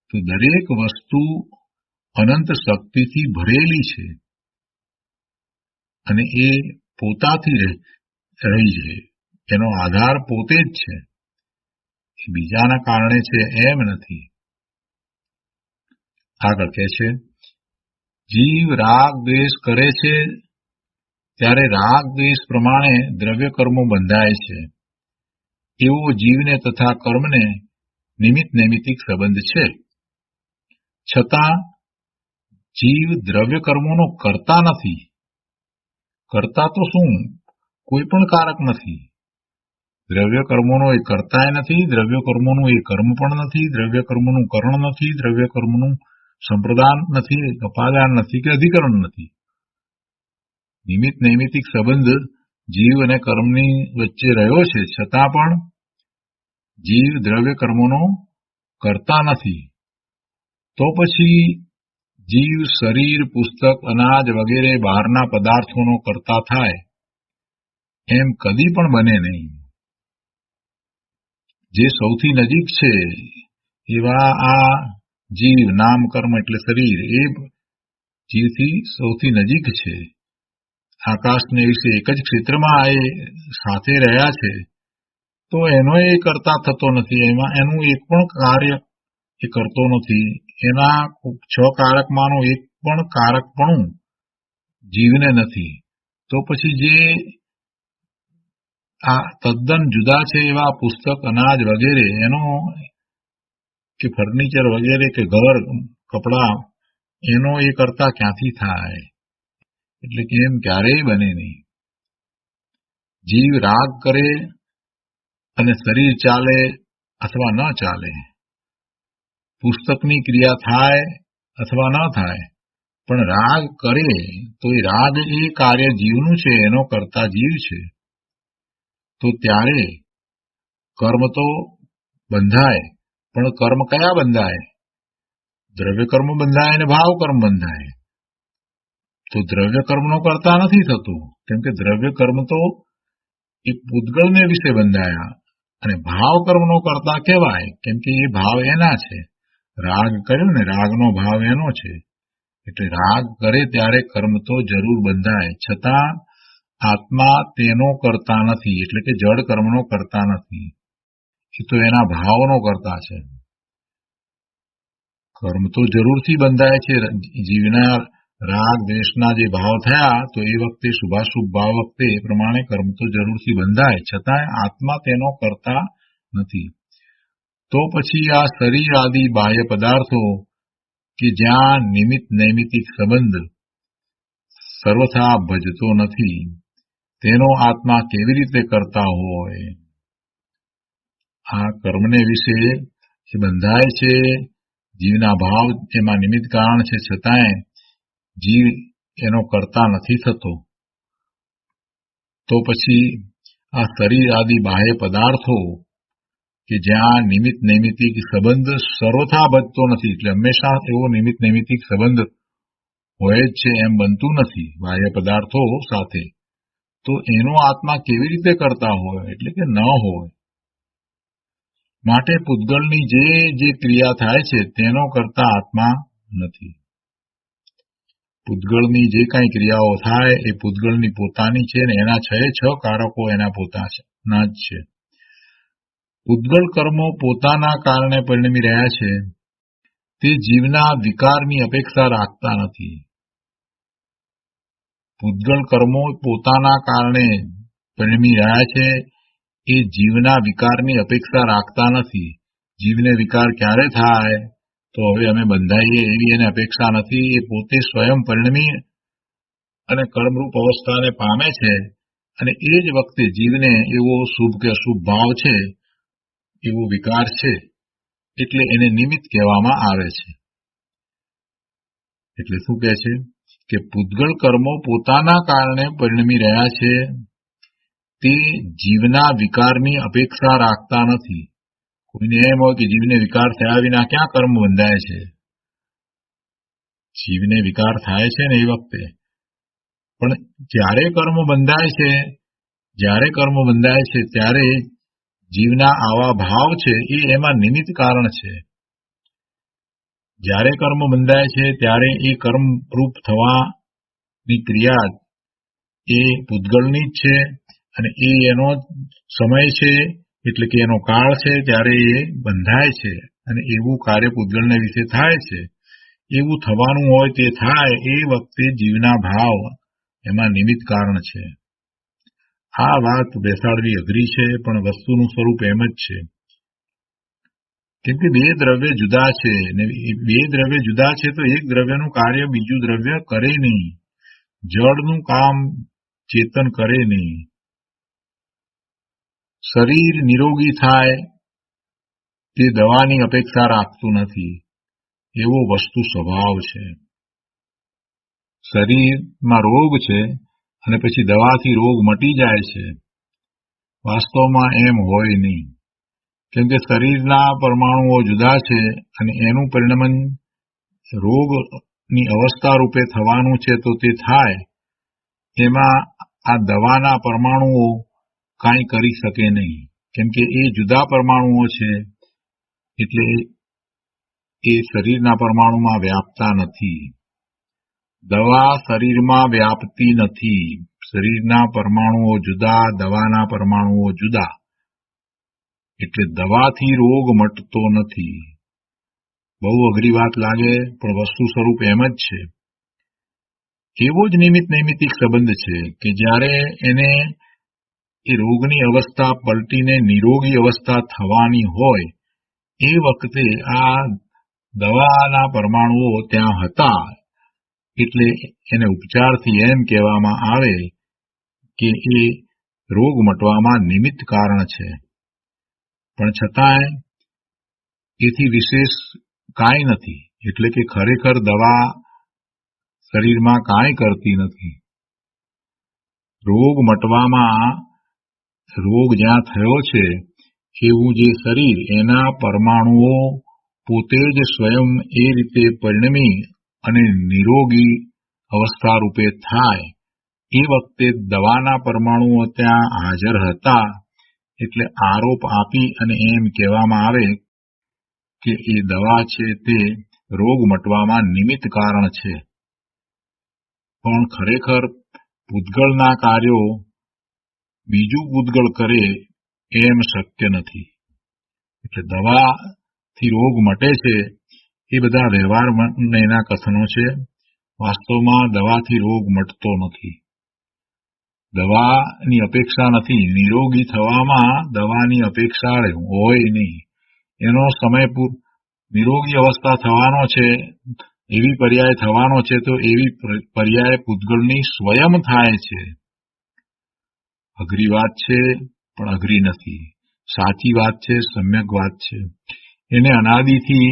તો દરેક વસ્તુ અનંત શક્તિથી ભરેલી છે અને એ પોતાથી રહી છે. એનો આધાર પોતે જ છે, એ બીજાના કારણે છે એમ નથી. આગળ કહે છે, જીવ રાગ દ્વેષ કરે છે ત્યારે રાગ દ્વેષ પ્રમાણે દ્રવ્ય કર્મો બંધાય છે. એવો જીવને તથા કર્મને નિમિત્ત નૈમિત્તિક સંબંધ છે. છતાં જીવ દ્રવ્ય કર્મોનો કરતા નથી. કરતા તો શું, કોઈ પણ કારક નથી. દ્રવ્ય કર્મોનો એ કરતાય નથી, દ્રવ્ય કર્મોનું એ કર્મ પણ નથી, દ્રવ્ય કર્મોનું કરણ નથી, દ્રવ્ય કર્મનું સંપ્રદાન નથી, અપાદાન નથી કે અધિકરણ નથી. નિમિત્ત નૈમિત્તિક સંબંધ જીવ અને કર્મની વચ્ચે રહ્યો છે, છતાં પણ જીવ દ્રવ્ય કર્મોનો કરતા નથી. તો પછી જીવ શરીર, પુસ્તક, અનાજ વગેરે બહારના પદાર્થોનો કરતા થાય એમ કદી પણ બને નહીં. જે સૌથી નજીક છે એવા આ જીવ, નામ કર્મ એટલે શરીર, એ જીવથી સૌથી નજીક છે. આકાશને વિશે એક જ ક્ષેત્રમાં એ સાથે રહ્યા છે, તો એનો એ કરતા થતો નથી. એમાં એનું એક પણ કાર્ય એ કરતો નથી. એના 6 કારકમાંનું એક પણ કારકપણું જીવને નથી. તો પછી જે આ તદ્દન જુદા છે એવા પુસ્તક, અનાજ વગેરે એનો કે ફર્નિચર વગેરે કે ઘર, કપડા એનો એ કરતા ક્યાંથી થાય? એટલે કે એમ ક્યારેય બને નહીં. જીવ રાગ કરે અને શરીર ચાલે અથવા ન ચાલે, પુસ્તકની ક્રિયા થાય અથવા ન થાય, પણ રાગ કરે તો એ રાગ એ કાર્ય જીવનું છે, એનો કરતા જીવ છે. તો ત્યારે કર્મ તો બંધાય, પણ કર્મ કયા બંધાય? દ્રવ્ય કર્મ બંધાય અને ભાવ કર્મ બંધાય. તો દ્રવ્ય કર્મનો કરતા નથી થતું, કેમ કે દ્રવ્ય કર્મ તો એ પૂતગલને વિશે બંધાયા, અને ભાવ કર્મનો કરતા કહેવાય કેમ કે એ ભાવ એના છે. રાગ કર્યો ને, રાગનો ભાવ એનો છે, એટલે રાગ કરે ત્યારે કર્મ તો જરૂર બંધાય, છતાં આત્મા તેનો કરતા નથી, એટલે કે જડ કર્મનો કરતા નથી, એ તો એના ભાવનો કરતા છે. કર્મ તો જરૂરથી બંધાય છે. જીવના રાગ દ્વેષના જે ભાવ થયા તો એ વખતે શુભાશુભ ભાવ વખતે એ પ્રમાણે કર્મ તો જરૂરથી બંધાય, છતાંય આત્મા તેનો કરતા નથી. તો પછી આ શરીર આદિ બાહ્ય પદાર્થો કે જ્યાં નિમિત્ત નૈમિતિક સંબંધ સર્વથા ભજતો નથી, તેનો આત્મા કેવી રીતે કરતા હોય? આ કર્મને વિશે એ બંધાય છે, જીવના ભાવ એમાં નિમિત્ત કારણ છે, છતાંય જીવ એનો કરતા નથી થતો. તો પછી આ શરીર આદિ બાહ્ય પદાર્થો કે જ્યાં નિમિત્ત નૈમિતિક સંબંધ સર્વથા ભજતો નથી, એટલે હંમેશા એવો નિમિત્ત નૈમિતિક સંબંધ હોય જ છે એમ બનતું નથી બાહ્ય પદાર્થો સાથે, તો એનો આત્મા કેવી રીતે કરતા હોય? એટલે કે ન હોય. માટે પૂતગલની જે ક્રિયા થાય છે તેનો કરતા આત્મા નથી. પૂતગલની જે કાંઈ ક્રિયાઓ થાય એ પૂતગલની પોતાની છે, ને એના 6 કારકો એના પોતાના જ છે. પૂતગલ કર્મો પોતાના કારણે પરિણમી રહ્યા છે, તે જીવના વિકારની અપેક્ષા રાખતા નથી. પૂતગલ કર્મો પોતાના કારણે પરિણમી રહ્યા છે, એ જીવના વિકારની અપેક્ષા રાખતા નથી. જીવને વિકાર ક્યારે થાય? તો હવે અમે બંધાઈએ એવી એને અપેક્ષા નથી. એ પોતે સ્વયં પરિણમી અને કર્મરૂપ અવસ્થાને પામે છે, અને એ જ વખતે જીવને એવો શુભ કે અશુભ ભાવ છે, એવો વિકાર છે, એટલે એને નિમિત્ત કહેવામાં આવે છે. એટલે શું કહે છે કે પૂતગલ કર્મો પોતાના કારણે પરિણમી રહ્યા છે, તે જીવના વિકારની અપેક્ષા રાખતા નથી. કોઈને એમ હોય કે જીવને વિકાર થયા વિના ક્યાં કર્મ બંધાય છે? જીવને વિકાર થાય છે ને એ વખતે, પણ જ્યારે કર્મ બંધાય છે ત્યારે જીવના આવા ભાવ છે એ એમાં નિમિત્ત કારણ છે. જ્યારે કર્મ બંધાય છે ત્યારે એ કર્મરૂપ થવાની ક્રિયા એ પૂતગલની જ છે, અને એ એનો સમય છે, એટલે કે એનો કાળ છે, ત્યારે એ બંધાય છે, અને એવું કાર્ય પૂતગલને વિશે થાય છે. એવું થવાનું હોય તે થાય એ વખતે જીવના ભાવ એમાં નિમિત્ત કારણ છે. આ વાત બેસાડવી અઘરી છે, પણ વસ્તુનું સ્વરૂપ એમ જ છે. કેમ કે બે દ્રવ્ય જુદા છે, ને બે દ્રવ્ય જુદા છે તો એક દ્રવ્યનું કાર્ય બીજું દ્રવ્ય કરે નહીં. જળનું કામ ચેતન કરે નહીં. શરીર નિરોગી થાય તે દવાની અપેક્ષા રાખતું નથી, એવો વસ્તુ સ્વભાવ છે. શરીરમાં રોગ છે અને પછી દવાથી રોગ મટી જાય છે, વાસ્તવમાં એમ હોય નહીં. કેમ કે શરીરના પરમાણુઓ જુદા છે, અને એનું પરિણમન રોગની અવસ્થા રૂપે થવાનું છે, તો તે થાય. એમાં આ દવાના પરમાણુઓ કાંઈ કરી શકે નહીં, કેમ કે એ જુદા પરમાણુઓ છે, એટલે એ શરીરના પરમાણુમાં વ્યાપતા નથી. દવા શરીરમાં વ્યાપતી નથી. શરીરના પરમાણુઓ જુદા, દવાના પરમાણુઓ જુદા, એટલે દવાથી રોગ મટતો નથી. બહુ અઘરી વાત લાગે, પણ વસ્તુ સ્વરૂપ એમ જ છે. એવો જ નિમિત્ત નૈમિતિક સંબંધ છે કે જ્યારે એને એ રોગની અવસ્થા પલટીને નિરોગી અવસ્થા થવાની હોય એ વખતે આ દવાના પરમાણુઓ ત્યાં હતા, એટલે એને ઉપચારથી એમ કહેવામાં આવે કે એ રોગ મટવામાં નિમિત્ત કારણ છે. પણ છતાંય એથી વિશેષ કાંઈ નથી, એટલે કે ખરેખર દવા શરીરમાં કાંઈ કરતી નથી. રોગ મટવામાં, રોગ જ્યાં થયો છે એવું જે શરીર, એના પરમાણુઓ પોતે જ સ્વયં એ રીતે પરિણમી અને નિરોગી અવસ્થા રૂપે થાય, એ વખતે દવાના પરમાણુઓ ત્યાં હાજર હતા, એટલે આરોપ આપી અને એમ કહેવામાં આવે કે એ દવા છે તે રોગ મટવામાં નિમિત્ત કારણ છે. પણ ખરેખર પૂતગળના કાર્યો બીજું પૂતગળ કરે એમ શક્ય નથી. એટલે દવાથી રોગ મટે છે એ બધા વ્યવહારમાં એના કથનો છે. વાસ્તવમાં દવાથી રોગ મટતો નથી. દવાની અપેક્ષા નથી. નિરોગી થવામાં દવાની અપેક્ષા હોય નહીં. એનો સમય નિરોગી અવસ્થા થવાનો છે, એવી પર્યાય થવાનો છે, તો એવી પર્યાય પૂતગળની સ્વયં થાય છે. અઘરી વાત છે, પણ અઘરી નથી. સાચી વાત છે, સમ્યક વાત છે. એને અનાદિથી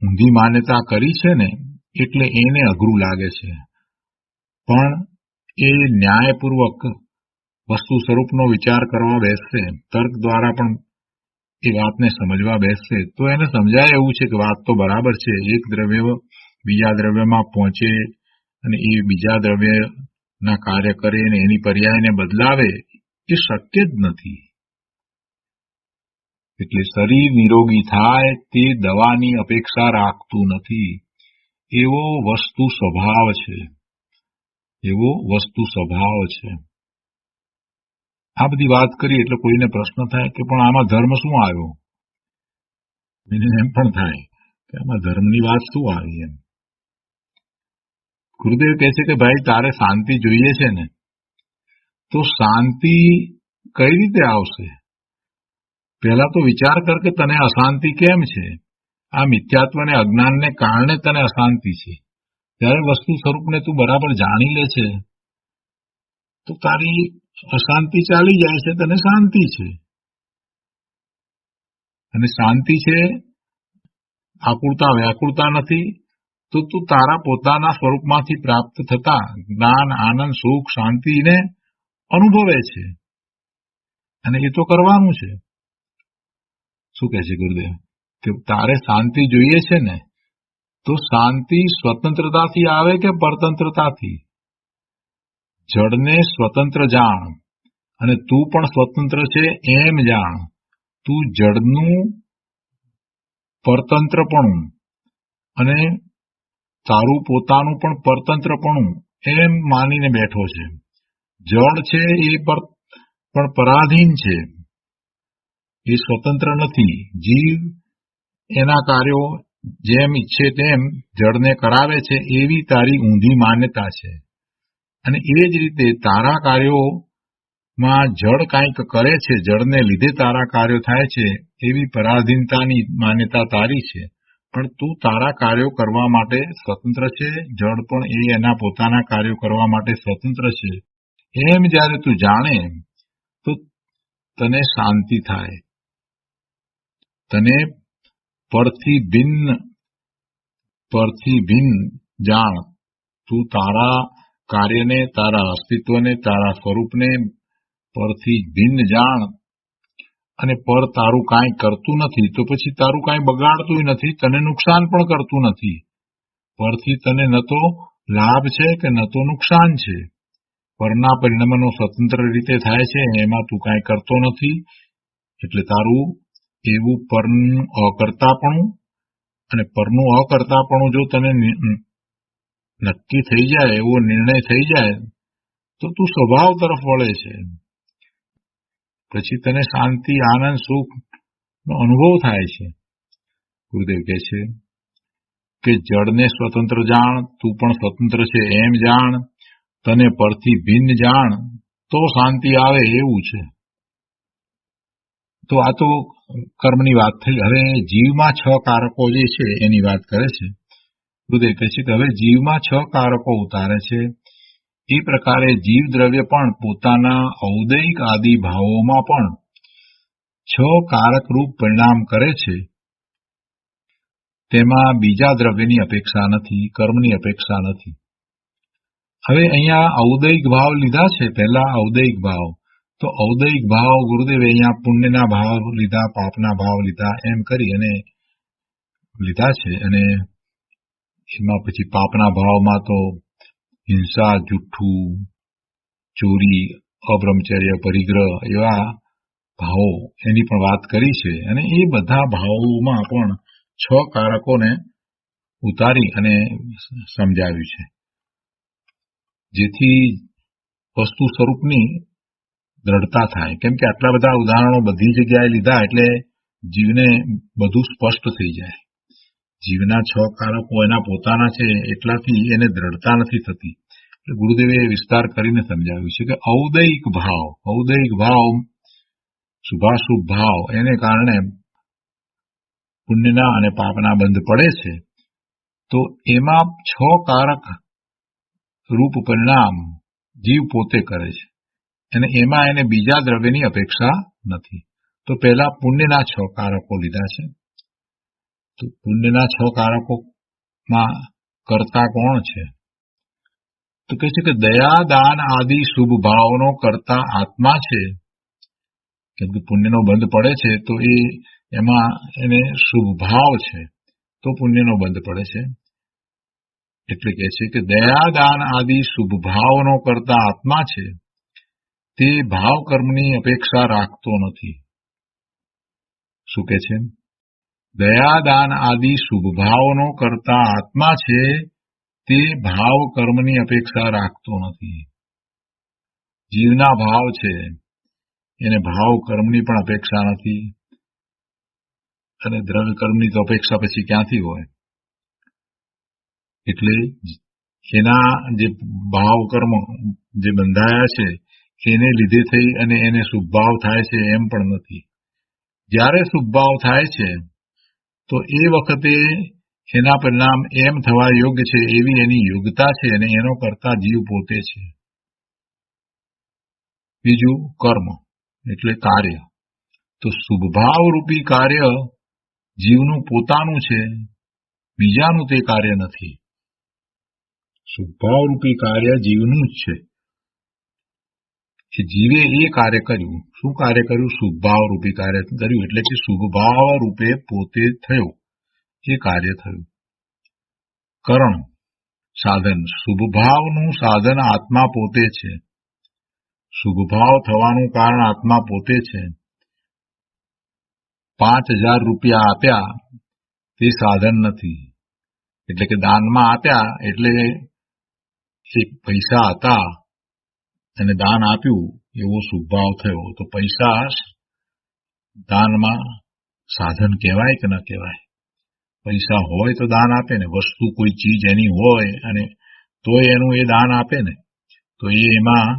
ઊંધી માન્યતા કરી છે ને, એટલે એને અઘરું લાગે છે. પણ એ ન્યાયપૂર્વક વસ્તુ સ્વરૂપનો વિચાર કરવા બેસશે, તર્ક દ્વારા પણ એ વાતને સમજવા બેસશે, તો એને સમજાય એવું છે કે વાત તો બરાબર છે. એક દ્રવ્ય બીજા દ્રવ્યમાં પહોંચે અને એ બીજા દ્રવ્યના કાર્ય કરે અને એની પર્યાયને બદલાવે, એ શક્ય જ નથી. એટલે શરીર નિરોગી થાય તે દવાની અપેક્ષા રાખતું નથી. એવો વસ્તુ સ્વભાવ છે. એવો વસ્તુ સ્વભાવ છે. આ બધી વાત કરી એટલે કોઈને પ્રશ્ન થાય કે પણ આમાં ધર્મ શું આવ્યો? એમ પણ થાય કે આમાં ધર્મની વાત શું આવી? એમ ગુરુદેવ કહે છે કે ભાઈ, તારે શાંતિ જોઈએ છે ને, તો શાંતિ કઈ રીતે આવશે? પહેલા તો વિચાર કર કે તને અશાંતિ કેમ છે? આ મિથ્યાત્વ અને અજ્ઞાનને કારણે તને અશાંતિ છે. જ્યારે વસ્તુ સ્વરૂપને તું બરાબર જાણી લે છે તો તારી અશાંતિ ચાલી જાય છે, તને શાંતિ છે. અને શાંતિ છે, આકુળતા વ્યાકુળતા નથી, તો તું તારા પોતાના સ્વરૂપમાંથી પ્રાપ્ત થતા જ્ઞાન, આનંદ, સુખ, શાંતિને અનુભવે છે. અને એ તો કરવાનું છે. શું કહે છે ગુરુદેવ? કે તારે શાંતિ જોઈએ છે ને, તો શાંતિ સ્વતંત્રતાથી આવે કે પરતંત્રતાથી? જડને સ્વતંત્ર જાણ અને તું પણ સ્વતંત્ર છે એમ જાણ. તું જડનું પરતંત્રપણું અને તારું પોતાનું પણ પરતંત્રપણું એમ માનીને બેઠો છે. જડ છે એ પણ પરાધીન છે, એ સ્વતંત્ર નથી. જીવ એના કાર્યો જેમ ઈચ્છે તેમ જડને કરાવે છે, એવી તારી ઊંધી માન્યતા છે. અને એ જ રીતે તારા કાર્યોમાં જડ કાંઈક કરે છે, જડને લીધે તારા કાર્યો થાય છે, એવી પરાધીનતાની માન્યતા તારી છે. પણ તું તારા કાર્યો કરવા માટે સ્વતંત્ર છે, જડ પણ એ એના પોતાના કાર્યો કરવા માટે સ્વતંત્ર છે. એમ જ્યારે તું જાણે તો તને શાંતિ થાય. તને પરથી ભિન્ન જાણ. તું તારા કાર્યને, તારા અસ્તિત્વને, તારા સ્વરૂપને પરથી ભિન્ન જાણ. અને પર તારું કાંઈ કરતું નથી તો પછી તારું કાંઈ બગાડતું નથી, તને નુકસાન પણ કરતું નથી. પરથી તને ન તો લાભ છે કે ન તો નુકસાન છે. પરના પરિણામનો સ્વતંત્ર રીતે થાય છે, એમાં તું કાંઈ કરતો નથી. એટલે તારું એવું પરનું અકર્તાપણું, અને પરનું અકર્તાપણું જો તને નક્કી થઈ જાય, એવો નિર્ણય થઈ જાય, તો તું સ્વભાવ તરફ વળે છે. પછી તને શાંતિ, આનંદ, સુખનો અનુભવ થાય છે. ગુરુદેવ કહે છે કે જડને સ્વતંત્ર જાણ, તું પણ સ્વતંત્ર છે એમ જાણ. તને પરથી ભિન્ન જાણ, તો શાંતિ આવે એવું છે. તો આ તો કર્મની વાત થઈ. હવે જીવમાં 6 કારકો જે છે એની વાત કરે છે. ગુરુદેવ કહે છે કે હવે જીવમાં 6 કારકો ઉતારે છે. એ પ્રકારે જીવ દ્રવ્ય પણ પોતાના ઔદૈહિક આદિ ભાવોમાં પણ 6 કારક રૂપ પરિણામ કરે છે. તેમાં બીજા દ્રવ્યની અપેક્ષા નથી, કર્મની અપેક્ષા નથી. હવે અહીંયા ઔદૈહિક ભાવ લીધા છે. પહેલા ઔદૈહિક ભાવ, તો ઔદૈહિક ભાવ ગુરુદેવે અહીંયા પુણ્યના ભાવ લીધા, પાપના ભાવ લીધા, એમ કરી અને લીધા છે. અને એમાં પછી પાપના ભાવમાં તો હિંસા, જુઠ્ઠું, ચોરી, અબ્રહ્મચર્ય, પરિગ્રહ એવા ભાવો એની પણ વાત કરી છે. અને એ બધા ભાવોમાં પણ 6 કારકોને ઉતારી અને સમજાવ્યું છે, જેથી વસ્તુ સ્વરૂપની દ્રઢતા થાય. કેમ કે આટલા બધા ઉદાહરણો બધી જગ્યાએ લીધા એટલે જીવને બધું સ્પષ્ટ થઈ જાય. જીવના 6 કારકો એના પોતાના છે એટલાથી એને દ્રઢતા નથી થતી. એટલે ગુરુદેવે વિસ્તાર કરીને સમજાવ્યું છે કે ઔદૈહિક ભાવ શુભાશુભ ભાવ એને કારણે પુણ્યના અને પાપના બંધ પડે છે. તો એમાં 6 કારક રૂપ પરિણામ જીવ પોતે કરે છે અને એમાં એને બીજા દ્રવ્યની અપેક્ષા નથી. તો પહેલા પુણ્યના 6 કારકો લીધા છે. તો પુણ્યના 6 કારકોમાં કર્તા કોણ છે? તો કહે છે કે દયા, દાન આદિ શુભ ભાવનો કર્તા આત્મા છે. કેમ કે પુણ્યનો બંધ પડે છે તો એમાં એને શુભ ભાવ છે, તો પુણ્યનો બંધ પડે છે. એટલે કહે છે કે દયા, દાન આદિ શુભ ભાવનો કર્તા આત્મા છે, તે ભાવ કર્મની અપેક્ષા રાખતો નથી. શું કહે છે? દયા, દાન આદિ શુભ ભાવનો કર્તા આત્મા છે, તે ભાવ કર્મની અપેક્ષા રાખતો નથી. જીવના ભાવ છે એને ભાવ કર્મની પણ અપેક્ષા નથી, અને દ્રવ્ય કર્મની તો અપેક્ષા પછી ક્યાંથી હોય? એટલે એના જે ભાવ કર્મ જે બંધાયા છે એને લીધે થઈ અને એને શુભભાવ થાય છે એમ પણ નથી. જ્યારે શુભભાવ થાય છે તો એ વખતે એના પરિણામ એમ થવા યોગ્ય છે એવી એની યોગ્યતા છે અને એનો કરતા જીવ પોતે છે. બીજું કર્મ એટલે કાર્ય. તો શુભભાવ રૂપી કાર્ય જીવનું પોતાનું છે, બીજાનું તે કાર્ય નથી. શુભભાવ રૂપી કાર્ય જીવનું જ છે. કે જીવે એ કાર્ય કર્યું. શું કાર્ય કર્યું? શુભભાવ રૂપી કાર્ય કર્યું. એટલે કે શુભભાવ રૂપે પોતે થયો, એ કાર્ય થયું. કરણ સાધન, શુભભાવનું સાધન આત્મા પોતે છે. શુભભાવ થવાનું કારણ આત્મા પોતે છે. 5000 રૂપિયા આપ્યા તે સાધન નથી. એટલે કે દાનમાં આપ્યા એટલે એક પૈસા હતા અને દાન આપ્યું એવો શુભભાવ થયો. તો પૈસા દાનમાં સાધન કહેવાય કે ન કહેવાય? પૈસા હોય તો દાન આપે ને. વસ્તુ કોઈ ચીજ એની હોય અને તોય એનું એ દાન આપે ને, તો એમાં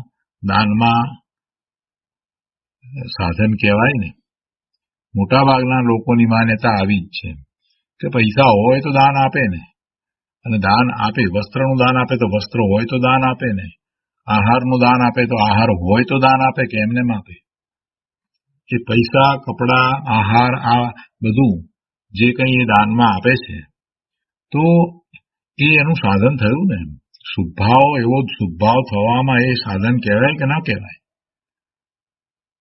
દાનમાં સાધન કહેવાય ને. મોટાભાગના લોકોની માન્યતા આવી જ છે કે પૈસા હોય તો દાન આપે ને, અને દાન આપે. વસ્ત્રનું દાન આપે તો વસ્ત્ર હોય તો દાન આપે ને. આહારનું દાન આપે તો આહાર હોય તો દાન આપે કે એમને આપે? એ પૈસા, કપડા, આહાર, આ બધું જે કંઈ એ દાનમાં આપે છે તો એ એનું સાધન થયું ને. શુભભાવ, એવો શુભભાવ થવામાં એ સાધન કહેવાય કે ના કહેવાય?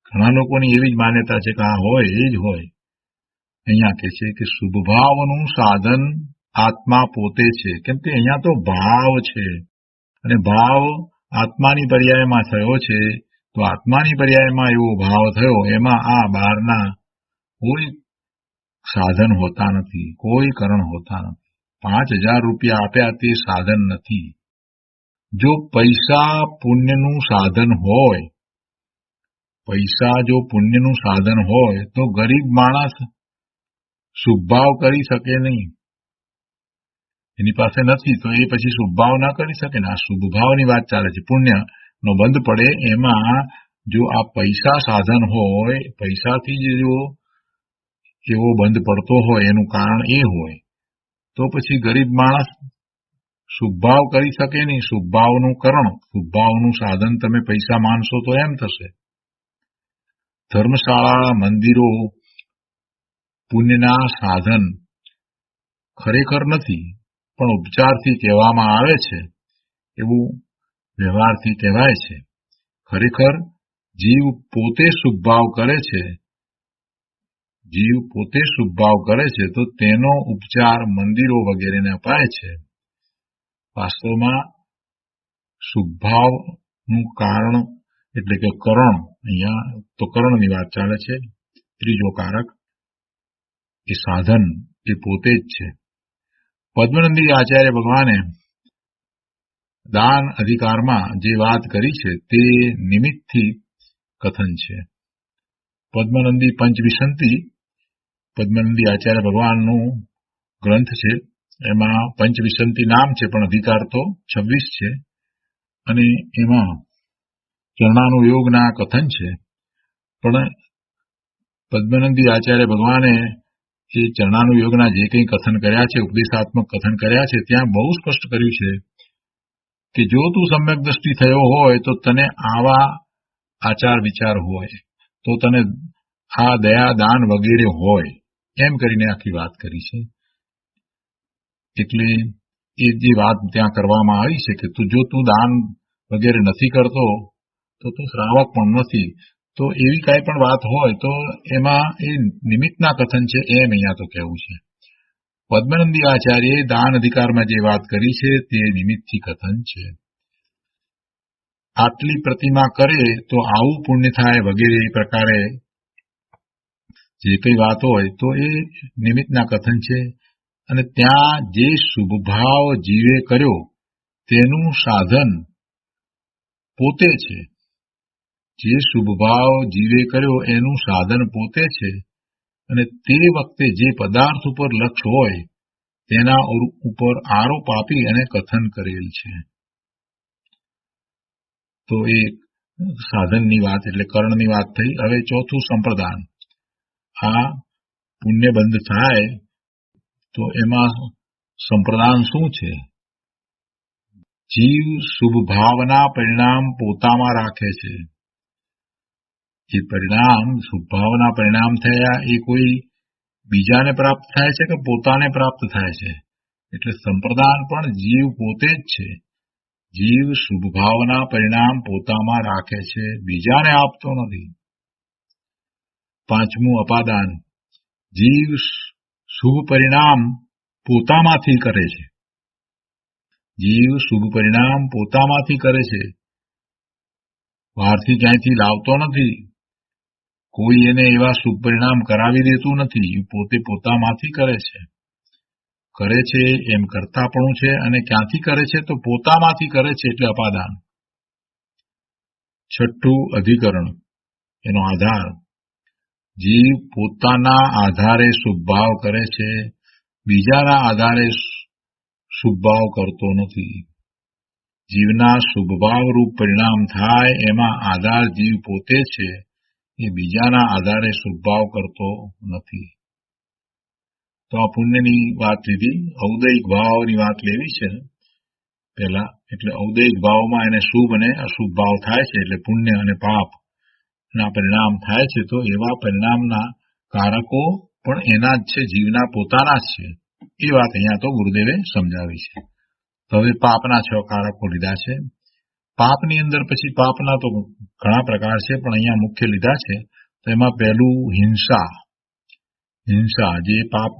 ઘણા લોકોની એવી જ માન્યતા છે કે આ હોય એ જ હોય. અહીંયા કહે છે કે શુભભાવનું સાધન આત્મા પોતે છે. કેમ કે અહીંયા તો ભાવ છે અને ભાવ આત્માની પર્યાયમાં થયો છે. તો આત્માની પર્યાયમાં એવો ભાવ થયો, એમાં આ બહારના કોઈ સાધન હોતા નથી, કોઈ કરણ હોતા નથી. 5000 રૂપિયા આપ્યા તે સાધન નથી. જો પૈસા પુણ્યનું સાધન હોય, પૈસા જો પુણ્યનું સાધન હોય તો ગરીબ માણસ શુભભાવ કરી શકે નહીં. એની પાસે નથી તો એ પછી શુભભાવ ના કરી શકે ને. આ શુભભાવની વાત ચાલે છે. પુણ્ય નો બંધ પડે એમાં જો આ પૈસા સાધન હોય, પૈસાથી જો એવો બંધ પડતો હોય એનું કારણ એ હોય તો પછી ગરીબ માણસ શુભભાવ કરી શકે નહીં. શુભભાવનું કરણ, શુભભાવનું સાધન તમે પૈસા માનશો તો એમ થશે. ધર્મશાળા, મંદિરો પુણ્યના સાધન ખરેખર નથી, પણ ઉપચારથી કહેવામાં આવે છે, એવું વ્યવહારથી કહેવાય છે. ખરેખર જીવ પોતે શુભભાવ કરે છે, જીવ પોતે શુભભાવ કરે છે તો તેનો ઉપચાર મંદિરો વગેરેને અપાય છે. વાસ્તવમાં શુભભાવનું કારણ એટલે કે કરણ, અહીંયા તો કરણની વાત ચાલે છે, ત્રીજો કારક એ સાધન એ પોતે જ છે. પદ્મનંદી આચાર્ય ભગવાને દાન અધિકારમાં જે વાત કરી છે તે નિમિત્તથી કથન છે. પદ્મનંદી પંચવિસંતિ, પદ્મનંદી આચાર્ય ભગવાનનું ગ્રંથ છે, એમાં પંચવિસંતિ નામ છે પણ અધિકાર તો 26 છે અને એમાં ચરણાનુયોગના કથન છે. પણ પદ્મનંદી આચાર્ય ભગવાને એ ચરણાનુયોગના જે કંઈ કથન કર્યા છે, ઉપદેશાત્મક કથન કર્યા છે, ત્યાં બહુ સ્પષ્ટ કર્યું છે કે જો તું સમ્યક દ્રષ્ટિ થયો હોય તો તને આવા આચાર વિચાર હોય, તો તને આ દયા દાન વગેરે હોય, એમ કરીને આખી વાત કરી છે. એટલે એ જે વાત ત્યાં કરવામાં આવી છે કે જો તું દાન વગેરે નથી કરતો તો તું શ્રાવક પણ નથી, તો એવી કાંઈ પણ વાત હોય તો એમાં એ નિમિત્તના કથન છે એમ અહીંયા તો કહેવું છે. પદ્મનંદી આચાર્યે દાન અધિકારમાં જે વાત કરી છે તે નિમિત્તથી કથન છે. આટલી પ્રતિમા કરે તો આવું પુણ્ય થાય વગેરે એ પ્રકારે જે કઈ વાત હોય તો એ નિમિત્તના કથન છે. અને ત્યાં જે શુભભાવ જીવે કર્યો તેનું સાધન પોતે છે. જે શુભભાવ જીવે કર્યો એનું સાધન પોતે છે અને તે વખતે જે પદાર્થ ઉપર લક્ષ્ય હોય તેના ઉપર આરોપ આપી અને કથન કરેલ છે. તો એ સાધનની વાત એટલે કર્ણની વાત થઈ. હવે ચોથું સંપ્રદાન. આ પુણ્યબંધ થાય તો એમાં સંપ્રદાન શું છે? જીવ શુભ ભાવના પરિણામ પોતામાં રાખે છે. એ પરિણામ શુભ ભાવના પરિણામ થયા એ કોઈ બીજાને પ્રાપ્ત થાય છે કે પોતાને પ્રાપ્ત થાય છે? એટલે સંપ્રદાન પણ જીવ પોતે જ છે. જીવ શુભ ભાવના પરિણામ પોતામાં રાખે છે, બીજાને આપતો નથી. પાંચમું અપાદાન. જીવ શુભ પરિણામ પોતામાંથી કરે છે. જીવ શુભ પરિણામ પોતામાંથી કરે છે, બહારથી ક્યાંયથી લાવતો નથી. કોઈ એને એવા શુભ પરિણામ કરાવી દેતું નથી. પોતે પોતામાંથી કરે છે. કરે છે એમ કરતાપણું છે. અને ક્યાંથી કરે છે? તો પોતામાંથી કરે છે, એટલે અપાદાન. છઠ્ઠું અધિકરણ, એનો આધાર. જીવ પોતાના આધારે શુભભાવ કરે છે, બીજાના આધારે શુભભાવ કરતો નથી. જીવના શુભભાવ રૂપ પરિણામ થાય એમાં આધાર જીવ પોતે છે, એ બીજાના આધારે શુભભાવ કરતો નથી. તો આ પુણ્યની વાત લીધી. ઔદયિક ભાવની વાત લેવી છે પહેલા. એટલે ઔદયિક ભાવમાં એને શુભ અને અશુભ ભાવ થાય છે, એટલે પુણ્ય અને પાપ ના પરિણામ થાય છે. તો એવા પરિણામના કારકો પણ એના જ છે, જીવના પોતાના જ છે. એ વાત અહીંયા તો ગુરુદેવે સમજાવી છે. તો હવે પાપના 6 કારકો લીધા છે. પાપની અંદર પછી પાપના તો ઘણા પ્રકાર છે, પણ અહીંયા મુખ્ય લીધા છે. તો એમાં પહેલું હિંસા. હિંસા જે પાપ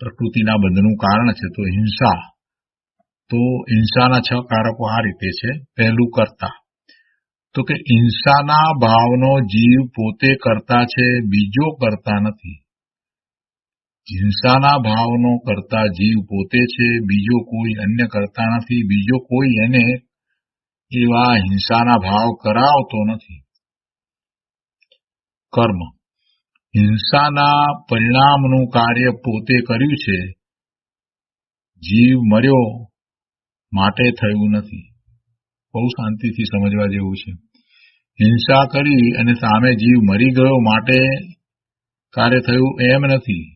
પ્રકૃતિના બંધનું કારણ છે. તો હિંસા, તો હિંસાના 6 કારકો આ રીતે છે. પહેલું કર્તા. તો કે હિંસાના ભાવનો જીવ પોતે કરતા છે, બીજો કરતા નથી. હિંસાના ભાવનો કરતા જીવ પોતે છે, બીજો કોઈ અન્ય કરતા નથી. બીજો કોઈ એને એવા હિંસાના ભાવ કરાવતો નથી. કર્મ. હિંસાના પરિણામનું કાર્ય પોતે કર્યું છે, જીવ મર્યો માટે થયું નથી. બહુ શાંતિથી સમજવા જેવું છે. હિંસા કરી અને સામે જીવ મરી ગયો માટે કાર્ય થયું એમ નથી.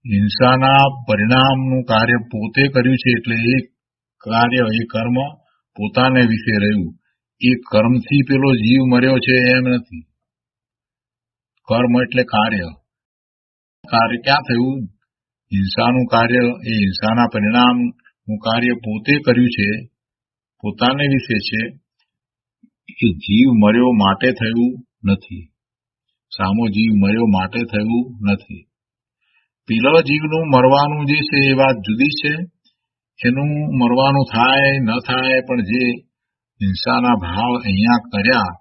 હિંસાના પરિણામનું કાર્ય પોતે કર્યું છે એટલે એ કાર્ય, એ કર્મ પોતાને વિશે રહ્યું. એ કર્મથી પેલો જીવ મર્યો છે એમ નથી. કર્મ એટલે કાર્ય. કાર્ય ક્યાં થયું? હિંસાનું કાર્ય, એ હિંસાના પરિણામનું કાર્ય પોતે કર્યું છે, પોતાને વિશે છે. એ જીવ મર્યો માટે થયું નથી. સામો જીવ મર્યો માટે થયું નથી. પેલા જીવનું મરવાનું જે છે એ વાત જુદી છે. એનું મરવાનું થાય ન થાય, પણ જે હિંસાના ભાવ અહીંયા કર્યા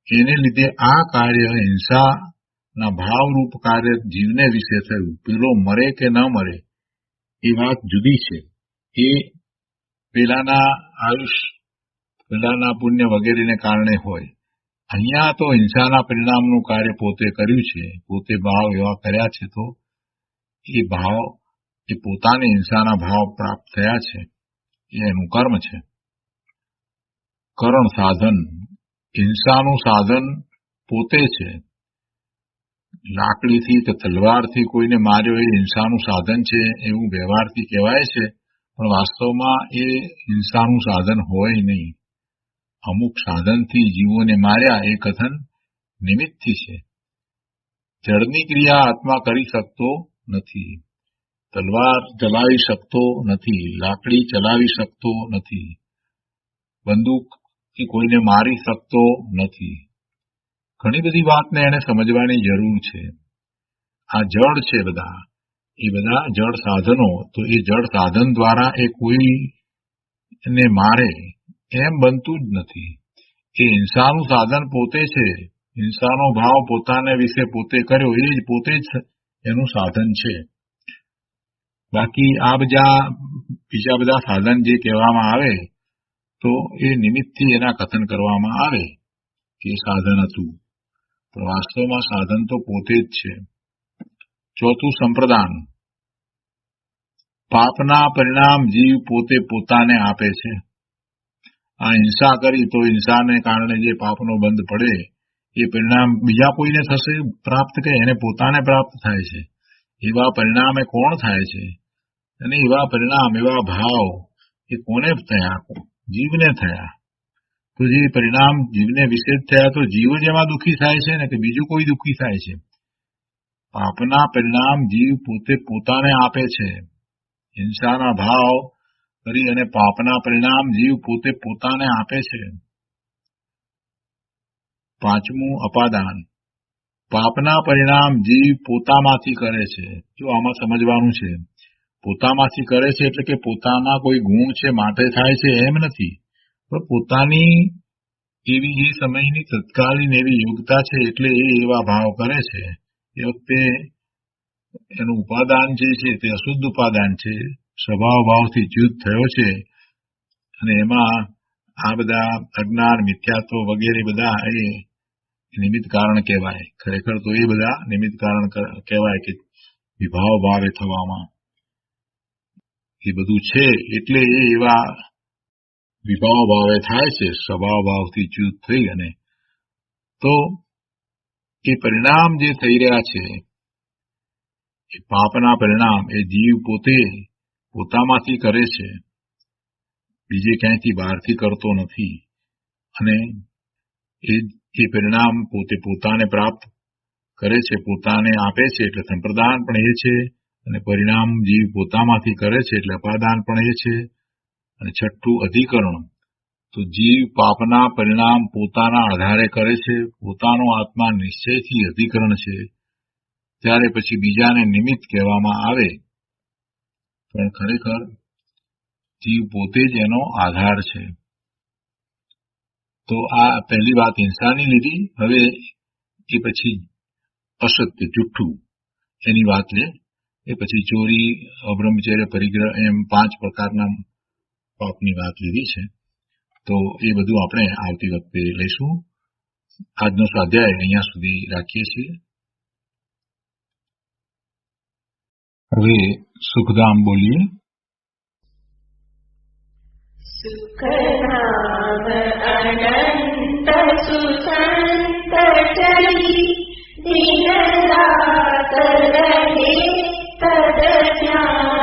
એને લીધે આ કાર્ય, હિંસાના ભાવરૂપ કાર્ય જીવને વિશે થયું. પેલો મરે કે ન મરે એ વાત જુદી છે. એ પેલાના આયુષ્ય, પેલાના પુણ્ય વગેરેને કારણે હોય. અહીંયા તો હિંસાના પરિણામનું કાર્ય પોતે કર્યું છે, પોતે ભાવ એવા કર્યા છે, તો એ ભાવ, એ પોતાને હિંસાના ભાવ પ્રાપ્ત થયા છે, એ એનું કર્મ છે. કરણ સાધન, હિંસાનું સાધન પોતે છે. લાકડીથી કે તલવારથી કોઈને માર્યો એ હિંસાનું સાધન છે એવું વ્યવહારથી કહેવાય છે, પણ વાસ્તવમાં એ હિંસાનું સાધન હોય નહીં. અમુક સાધનથી જીવોને માર્યા એ કથન નિમિત્તથી છે. જળની ક્રિયા આત્મા કરી શકતો નથી. તલવાર ચલાવી શકતો નથી. લાકડી ચલાવી શકતો નથી. બંદૂકથી કોઈને મારી શકતો નથી. ઘણી બધી વાતને એને સમજવાની જરૂર છે. આ જળ છે બધા, એ બધા જળ સાધનો, તો એ જળ સાધન દ્વારા એ કોઈને મારે એમ બનતું જ નથી. એ હિંસાનું સાધન પોતે છે. હિંસાનો ભાવ પોતાને વિશે પોતે કર્યો, એ જ પોતે જ એનું સાધન છે. બાકી આ બીજા બધા સાધન જે કહેવામાં આવે તો એ નિમિત્તથી એના કથન કરવામાં આવે કે સાધન હતું, પણ વાસ્તવમાં સાધન તો પોતે જ છે. ચોથું સંપ્રદાન. પાપના પરિણામ જીવ પોતે પોતાને આપે છે. આ હિંસા કરી તો હિંસાને કારણે જે પાપનો બંધ પડે એ પરિણામ બીજા કોઈને થશે પ્રાપ્ત, કે એને પોતાને પ્રાપ્ત થાય છે. એવા પરિણામે કોણ થાય છે? અને એવા પરિણામ, એવા ભાવ એ કોને થયા? જીવને થયા. તો જે પરિણામ જીવને વિશે થયા, તો જીવ જ એમાં દુઃખી થાય છે ને, કે બીજું કોઈ દુઃખી થાય છે? પાપના પરિણામ જીવ પોતે પોતાને આપે છે. હિંસાના ભાવ કરી અને પાપના પરિણામ જીવ પોતે પોતાને આપે છે. પાંચમું અપાદાન. પાપના પરિણામ જીવ પોતામાંથી કરે છે. જો આમાં સમજવાનું છે, પોતામાંથી કરે છે એટલે કે પોતાના કોઈ ગુણ છે માટે થાય છે એમ નથી, પણ પોતાની એવી એ સમયની તત્કાલીન એવી યોગ્યતા છે એટલે એ એવા ભાવ કરે છે. એ વખતે એનું ઉપાદાન જે છે તે અશુદ્ધ ઉપાદાન છે, સ્વભાવ ભાવથી ચ્યુત થયો છે, અને એમાં આ બધા અજ્ઞાન, મિથ્યાત્વ વગેરે બધા એ નિમિત્ત કારણ કહેવાય. ખરેખર તો એ બધા નિમિત્ત કારણ કહેવાય કે વિભાવ ભાવે થવામાં એ બધું છે, એટલે એ એવા વિભાવ ભાવે થાય છે, સ્વભાવ ભાવથી ચ્યુત થઈ. અને તો એ પરિણામ જે થઈ રહ્યા છે, એ પાપના પરિણામ એ જીવ પોતે પોતામાંથી કરે છે, બીજે ક્યાંયથી બહારથી કરતો નથી. અને એ પરિણામ પોતે પોતાને પ્રાપ્ત કરે છે, પોતાને આપે છે, એટલે સંપ્રદાન પણ એ છે. અને પરિણામ જીવ પોતામાંથી કરે છે એટલે અપાદાન પણ એ છે. અને છઠ્ઠું અધિકરણ. તો જીવ પાપના પરિણામ પોતાના આધારે કરે છે, પોતાનો આત્મા નિશ્ચયથી અધિકરણ છે. ત્યારે પછી બીજાને નિમિત્ત કહેવામાં આવે, પણ ખરેખર જીવ પોતે જ એનો આધાર છે. તો આ પહેલી વાત હિંસાની લીધી. હવે એ પછી અસત્ય, જુઠ્ઠું, એની વાત લે. એ પછી ચોરી, અબ્રહ્મચર્ય, પરિગ્રહ, એમ 5 પ્રકારના પાપની વાત લીધી છે. તો એ બધું આપણે આવતી વખતે લઈશું. આજનો સ્વાધ્યાય અહીંયા સુધી રાખીએ છીએ. હવે સુખધામ બોલીએ. સુખધામ અનંત સુસંત ચરી દિન રાત રહે તદ ધ્યાન